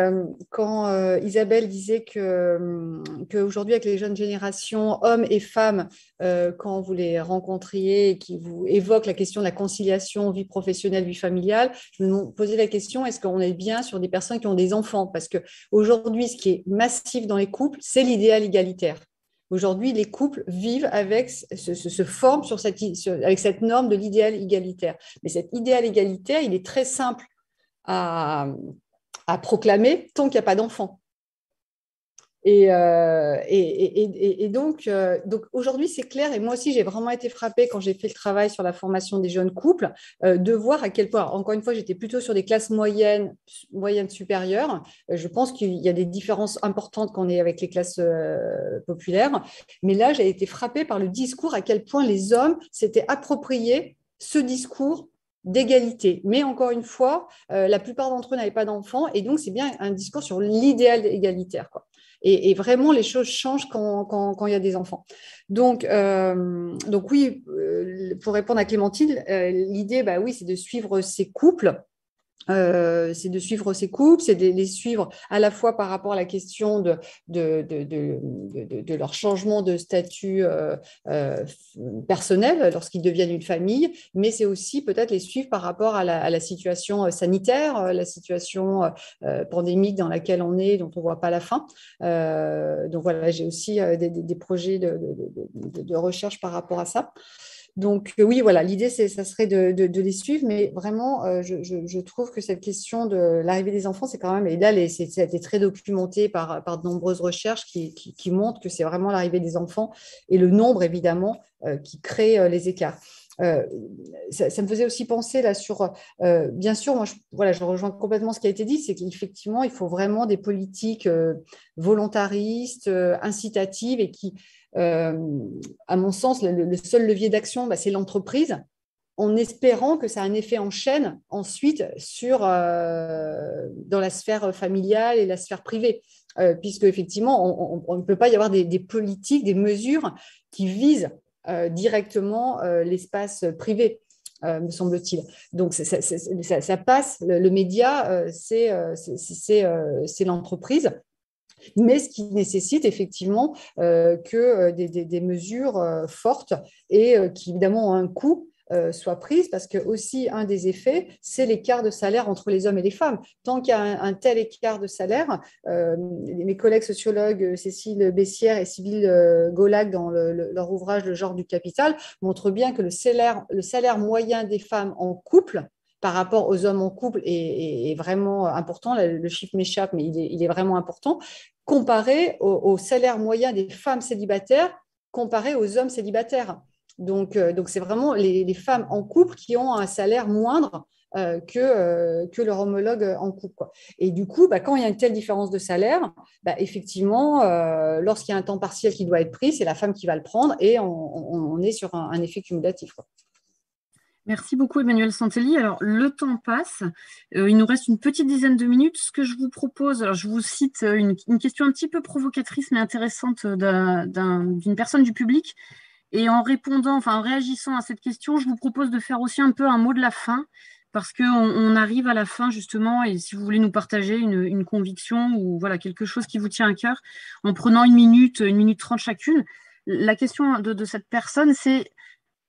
quand Isabelle disait qu'aujourd'hui, avec les jeunes générations, hommes et femmes, quand vous les rencontriez et qui vous évoquent la question de la conciliation vie professionnelle, vie familiale, je me posais la question, est-ce qu'on est bien sur des personnes qui ont des enfants? Parce qu'aujourd'hui, ce qui est massif dans les couples, c'est l'idéal égalitaire. Aujourd'hui, les couples vivent avec, se forment avec cette norme de l'idéal égalitaire. Mais cet idéal égalitaire, il est très simple à proclamer tant qu'il n'y a pas d'enfant. Et donc aujourd'hui, c'est clair. Et moi aussi, j'ai vraiment été frappée quand j'ai fait le travail sur la formation des jeunes couples, de voir à quel point, encore une fois, j'étais plutôt sur des classes moyennes supérieures. Je pense qu'il y a des différences importantes quand on est avec les classes populaires. Mais là, j'ai été frappée par le discours, à quel point les hommes s'étaient appropriés ce discours d'égalité. Mais encore une fois, la plupart d'entre eux n'avaient pas d'enfants. Et donc, c'est bien un discours sur l'idéal égalitaire, quoi. Et vraiment, les choses changent quand il y a des enfants. Donc oui, pour répondre à Clémentine, l'idée, oui, c'est de suivre ces couples. C'est de les suivre à la fois par rapport à la question de leur changement de statut personnel lorsqu'ils deviennent une famille, mais c'est aussi peut-être les suivre par rapport à la situation sanitaire, la situation pandémique dans laquelle on est, dont on ne voit pas la fin. Donc voilà, j'ai aussi des projets de recherche par rapport à ça. Donc, oui, voilà, l'idée, ça serait de les suivre, mais vraiment, je trouve que cette question de l'arrivée des enfants, c'est quand même, et là, ça a été très documenté par de nombreuses recherches qui montrent que c'est vraiment l'arrivée des enfants et le nombre, évidemment, qui crée les écarts. Euh, ça me faisait aussi penser là sur, bien sûr, moi, voilà, je rejoins complètement ce qui a été dit, c'est qu'effectivement, il faut vraiment des politiques volontaristes, incitatives et qui, euh, à mon sens, le seul levier d'action, bah, c'est l'entreprise, en espérant que ça a un effet en chaîne ensuite dans la sphère familiale et la sphère privée. Puisque effectivement, on ne peut pas y avoir des politiques, des mesures qui visent directement l'espace privé. Me semble-t-il. Donc, ça passe, le média, c'est l'entreprise, mais ce qui nécessite effectivement que des mesures fortes et qui évidemment ont un coût soient prises, parce que aussi un des effets, c'est l'écart de salaire entre les hommes et les femmes. Tant qu'il y a un tel écart de salaire, mes collègues sociologues Cécile Bessière et Sybille Golac, dans leur ouvrage Le genre du capital, montrent bien que le salaire moyen des femmes en couple par rapport aux hommes en couple est vraiment important. Le chiffre m'échappe, mais il est vraiment important, comparé au salaire moyen des femmes célibataires comparé aux hommes célibataires. Donc c'est vraiment les femmes en couple qui ont un salaire moindre que leur homologue en couple, quoi. Et du coup, bah, quand il y a une telle différence de salaire, bah, effectivement, lorsqu'il y a un temps partiel qui doit être pris, c'est la femme qui va le prendre et on est sur un effet cumulatif, quoi. Merci beaucoup, Emmanuel Santelli. Alors, le temps passe. Il nous reste une petite dizaine de minutes. Ce que je vous propose, alors je vous cite une question un petit peu provocatrice mais intéressante d'une personne du public. Et en répondant, enfin en réagissant à cette question, je vous propose de faire aussi un peu un mot de la fin, parce qu'on arrive à la fin justement, et si vous voulez nous partager une conviction ou voilà quelque chose qui vous tient à cœur, en prenant une minute 30 chacune. La question de cette personne, c'est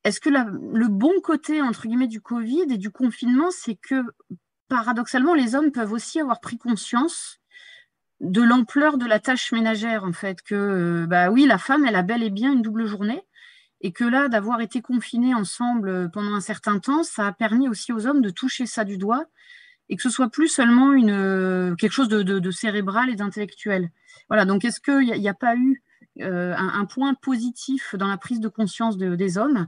est-ce que le bon côté, entre guillemets, du Covid et du confinement, c'est que paradoxalement, les hommes peuvent aussi avoir pris conscience de l'ampleur de la tâche ménagère, en fait, que bah oui, la femme, elle a bel et bien une double journée, et que là, d'avoir été confinés ensemble pendant un certain temps, ça a permis aussi aux hommes de toucher ça du doigt, et que ce soit plus seulement quelque chose de cérébral et d'intellectuel. Voilà, donc est-ce qu'il n'y a pas eu un point positif dans la prise de conscience des hommes?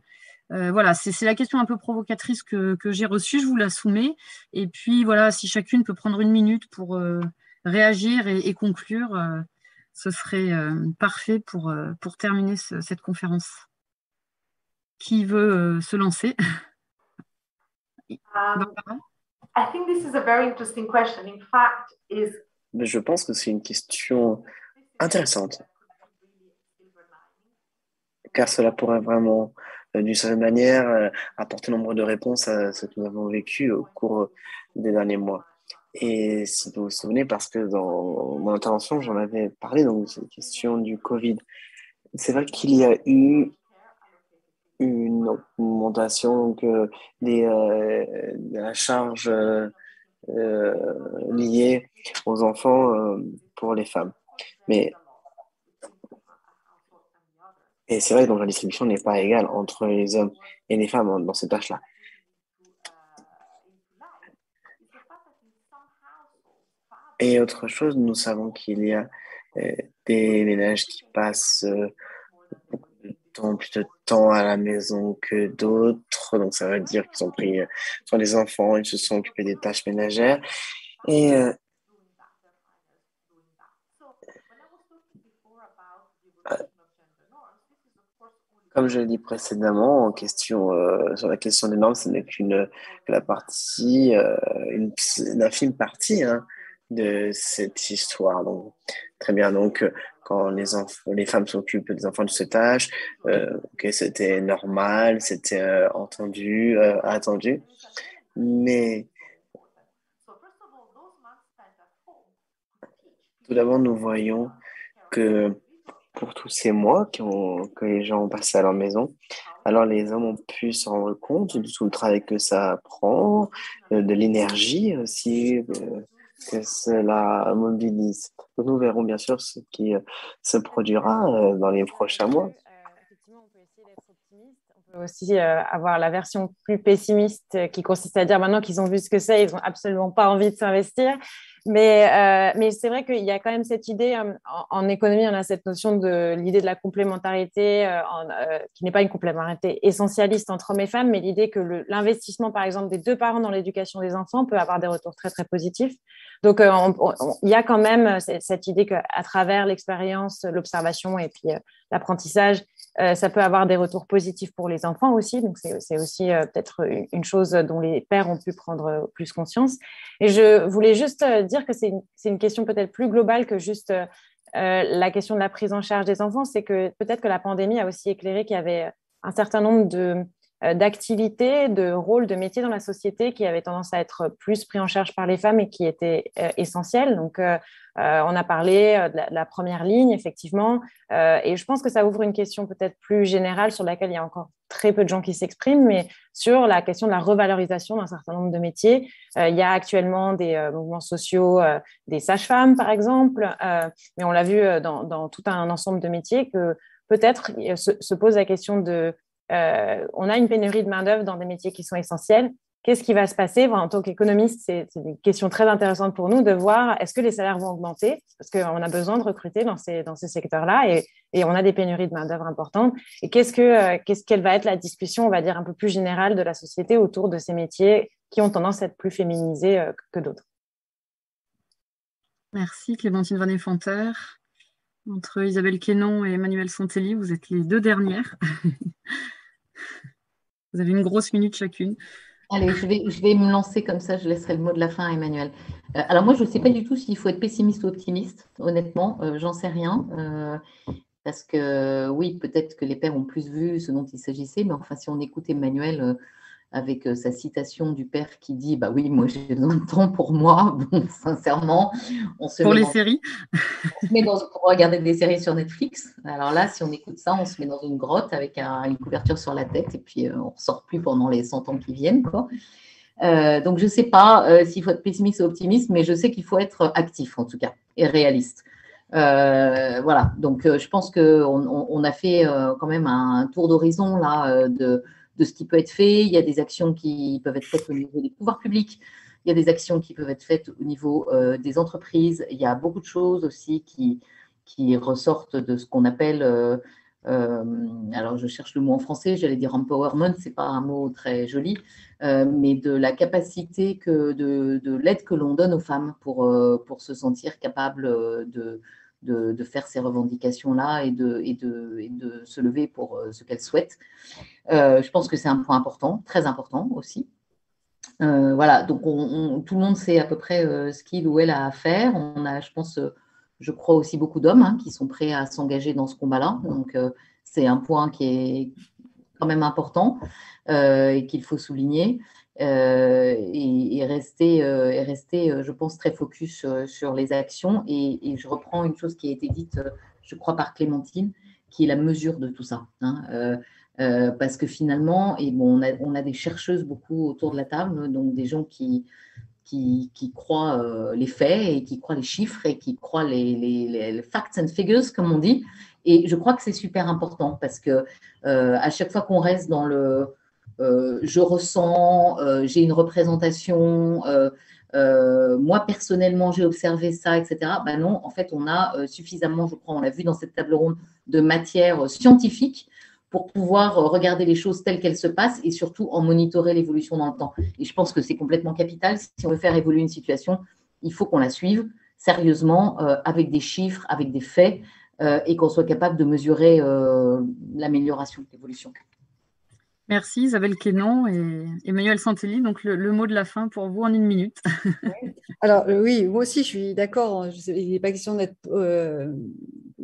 Voilà, c'est la question un peu provocatrice que j'ai reçue, je vous la soumets. Et puis voilà, si chacune peut prendre une minute pour réagir et conclure, ce serait parfait pour terminer cette conférence. Qui veut se lancer? Barbara? I think this is a very interesting question. In fact, Je pense que c'est une question intéressante, car cela pourrait vraiment, d'une certaine manière, apporter nombre de réponses à ce que nous avons vécu au cours des derniers mois. Et si vous vous souvenez, parce que dans mon intervention, j'en avais parlé, donc cette question du Covid, c'est vrai qu'il y a eu une augmentation donc, de la charge liée aux enfants pour les femmes. Et c'est vrai que donc, la distribution n'est pas égale entre les hommes et les femmes dans ces tâches-là. Et autre chose, nous savons qu'il y a des ménages qui passent plus de temps à la maison que d'autres. Donc, ça veut dire qu'ils ont pris soin des enfants, ils se sont occupés des tâches ménagères. Et comme je l'ai dit précédemment, sur la question des normes, ce n'est que la partie, une infime partie hein, de cette histoire. Donc, très bien. Donc, quand les femmes s'occupent des enfants de cet âge, ok, c'était normal, c'était entendu, attendu. Mais tout d'abord, nous voyons que pour tous ces mois que les gens ont passé à leur maison, alors les hommes ont pu se rendre compte de tout le travail que ça prend, de l'énergie aussi que cela mobilise. Donc, nous verrons bien sûr ce qui se produira dans les prochains mois. Effectivement, on peut essayer d'être optimiste, on peut aussi avoir la version plus pessimiste qui consiste à dire maintenant qu'ils ont vu ce que c'est, ils n'ont absolument pas envie de s'investir. Mais c'est vrai qu'il y a quand même cette idée, en économie, on a cette notion de l'idée de la complémentarité, qui n'est pas une complémentarité essentialiste entre hommes et femmes, mais l'idée que l'investissement, par exemple, des deux parents dans l'éducation des enfants peut avoir des retours très, très positifs. Donc, il y a quand même cette idée qu'à travers l'expérience, l'observation et puis l'apprentissage, ça peut avoir des retours positifs pour les enfants aussi. Donc, c'est aussi peut-être une chose dont les pères ont pu prendre plus conscience. Et je voulais juste dire que c'est une question peut-être plus globale que juste la question de la prise en charge des enfants. C'est que peut-être que la pandémie a aussi éclairé qu'il y avait un certain nombre d'activités, de rôles, de métiers dans la société qui avaient tendance à être plus pris en charge par les femmes et qui étaient essentiels. Donc, on a parlé de la première ligne, effectivement, et je pense que ça ouvre une question peut-être plus générale sur laquelle il y a encore très peu de gens qui s'expriment, mais sur la question de la revalorisation d'un certain nombre de métiers. Il y a actuellement des mouvements sociaux, des sages-femmes, par exemple, mais on l'a vu dans tout un ensemble de métiers que peut-être se pose la question de on a une pénurie de main-d'œuvre dans des métiers qui sont essentiels. Qu'est-ce qui va se passer? En tant qu'économiste, c'est une question très intéressante pour nous de voir est-ce que les salaires vont augmenter? Parce qu'on a besoin de recruter dans ces secteurs-là et on a des pénuries de main-d'œuvre importantes. Et quelle va être la discussion, on va dire, un peu plus générale de la société autour de ces métiers qui ont tendance à être plus féminisés que d'autres? Merci Clémentine Van Effanter. Entre Isabelle Quénon et Emmanuelle Santelli, vous êtes les deux dernières. Vous avez une grosse minute chacune. Allez, je vais me lancer comme ça, je laisserai le mot de la fin à Emmanuel. Alors moi, je ne sais pas du tout s'il faut être pessimiste ou optimiste, honnêtement, j'en sais rien. Parce que oui, peut-être que les pères ont plus vu ce dont il s'agissait, mais enfin, si on écoute Emmanuel avec sa citation du père qui dit « bah oui, moi j'ai besoin de temps pour moi », bon, sincèrement, on se pour met les dans, séries. on se met pour regarder des séries sur Netflix. Alors là, si on écoute ça, on se met dans une grotte avec une couverture sur la tête et puis on ne ressort plus pendant les 100 ans qui viennent, quoi. Donc je ne sais pas s'il faut être pessimiste ou optimiste, mais je sais qu'il faut être actif en tout cas et réaliste. Voilà, donc je pense qu'on a fait quand même un tour d'horizon là de ce qui peut être fait. Il y a des actions qui peuvent être faites au niveau des pouvoirs publics, il y a des actions qui peuvent être faites au niveau des entreprises. Il y a beaucoup de choses aussi qui ressortent de ce qu'on appelle, alors je cherche le mot en français, j'allais dire empowerment, c'est pas un mot très joli, mais de la capacité de l'aide que l'on donne aux femmes pour se sentir capable de faire ces revendications-là et de se lever pour ce qu'elles souhaitent. Je pense que c'est un point important, très important aussi. Voilà, donc tout le monde sait à peu près ce qu'il ou elle a à faire. On a, je pense, je crois aussi beaucoup d'hommes qui sont prêts à s'engager dans ce combat-là. Donc, c'est un point qui est quand même important et qu'il faut souligner. Et rester, je pense, très focus sur les actions. Et je reprends une chose qui a été dite, je crois, par Clémentine, qui est la mesure de tout ça. Parce que finalement, et bon, on a des chercheuses beaucoup autour de la table, donc des gens qui croient les faits et qui croient les chiffres et qui croient les facts and figures, comme on dit. Et je crois que c'est super important parce que à chaque fois qu'on reste dans le je ressens, j'ai une représentation, moi personnellement j'ai observé ça, etc. Ben non, en fait, on a suffisamment, je crois, on l'a vu dans cette table ronde, de matière scientifique pour pouvoir regarder les choses telles qu'elles se passent et surtout en monitorer l'évolution dans le temps. Et je pense que c'est complètement capital. Si on veut faire évoluer une situation, il faut qu'on la suive sérieusement, avec des chiffres, avec des faits, et qu'on soit capable de mesurer l'amélioration, l'évolution. Merci Isabelle Quénon et Emmanuelle Santelli. Donc le mot de la fin pour vous en une minute. Alors oui, moi aussi je suis d'accord. Il n'est pas question d'être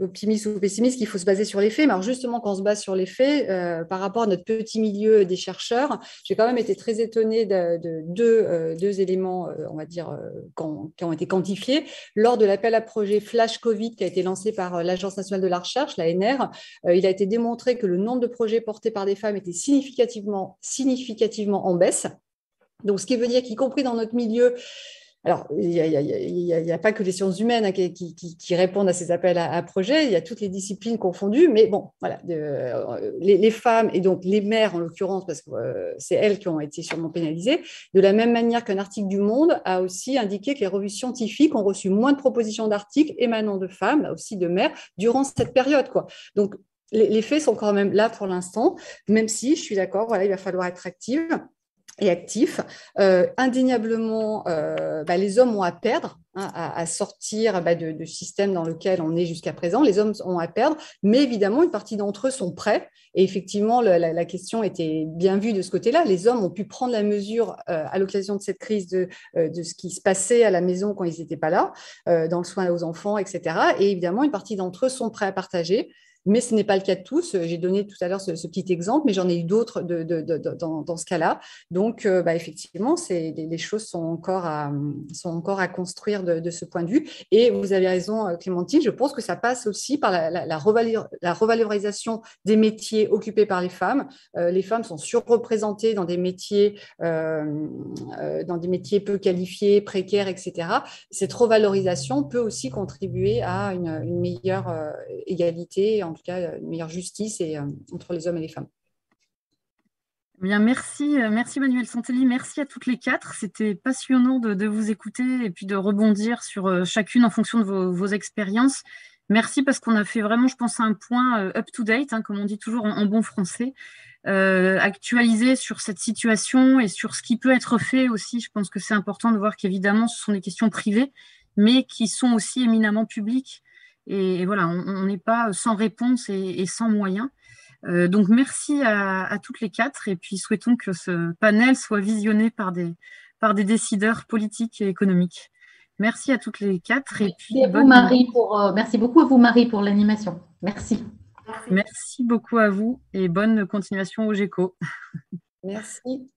optimiste ou pessimiste, qu'il faut se baser sur les faits. Mais alors justement, quand on se base sur les faits, par rapport à notre petit milieu des chercheurs, j'ai quand même été très étonnée de deux éléments, on va dire, qui ont été quantifiés. Lors de l'appel à projet Flash Covid qui a été lancé par l'Agence nationale de la recherche, l'ANR, il a été démontré que le nombre de projets portés par des femmes était significativement en baisse. Donc, ce qui veut dire qu'y compris dans notre milieu, Alors, il n'y a pas que les sciences humaines hein, qui répondent à ces appels à projets, il y a toutes les disciplines confondues, mais bon, voilà, les femmes, et donc les mères en l'occurrence, parce que c'est elles qui ont été sûrement pénalisées, de la même manière qu'un article du Monde a aussi indiqué que les revues scientifiques ont reçu moins de propositions d'articles émanant de femmes, là aussi de mères, durant cette période, quoi. Donc, les faits sont quand même là pour l'instant, même si je suis d'accord, voilà, il va falloir être active et actif. Indéniablement, les hommes ont à perdre, hein, à sortir de systèmes dans lequel on est jusqu'à présent. Les hommes ont à perdre, mais évidemment, une partie d'entre eux sont prêts. Et effectivement, la question était bien vue de ce côté-là. Les hommes ont pu prendre la mesure à l'occasion de cette crise de ce qui se passait à la maison quand ils n'étaient pas là, dans le soin aux enfants, etc. Et évidemment, une partie d'entre eux sont prêts à partager. Mais ce n'est pas le cas de tous. J'ai donné tout à l'heure ce petit exemple, mais j'en ai eu d'autres dans ce cas-là. Donc, effectivement, les choses sont encore à construire de ce point de vue. Et vous avez raison, Clémentine, je pense que ça passe aussi par la revalorisation des métiers occupés par les femmes. Les femmes sont surreprésentées dans des métiers peu qualifiés, précaires, etc. Cette revalorisation peut aussi contribuer à une meilleure égalité, en tout cas une meilleure justice entre les hommes et les femmes. Bien, merci Manuel Santelli, merci à toutes les quatre. C'était passionnant de vous écouter et puis de rebondir sur chacune en fonction de vos expériences. Merci parce qu'on a fait vraiment, je pense, un point up-to-date, hein, comme on dit toujours en bon français, actualisé sur cette situation et sur ce qui peut être fait aussi. Je pense que c'est important de voir qu'évidemment, ce sont des questions privées, mais qui sont aussi éminemment publiques. Et voilà, on n'est pas sans réponse et sans moyens. Donc, merci à toutes les quatre et puis souhaitons que ce panel soit visionné par des décideurs politiques et économiques. Merci à toutes les quatre. Et puis, merci beaucoup à vous, Marie, pour l'animation. Merci. Merci beaucoup à vous et bonne continuation au GECO. Merci.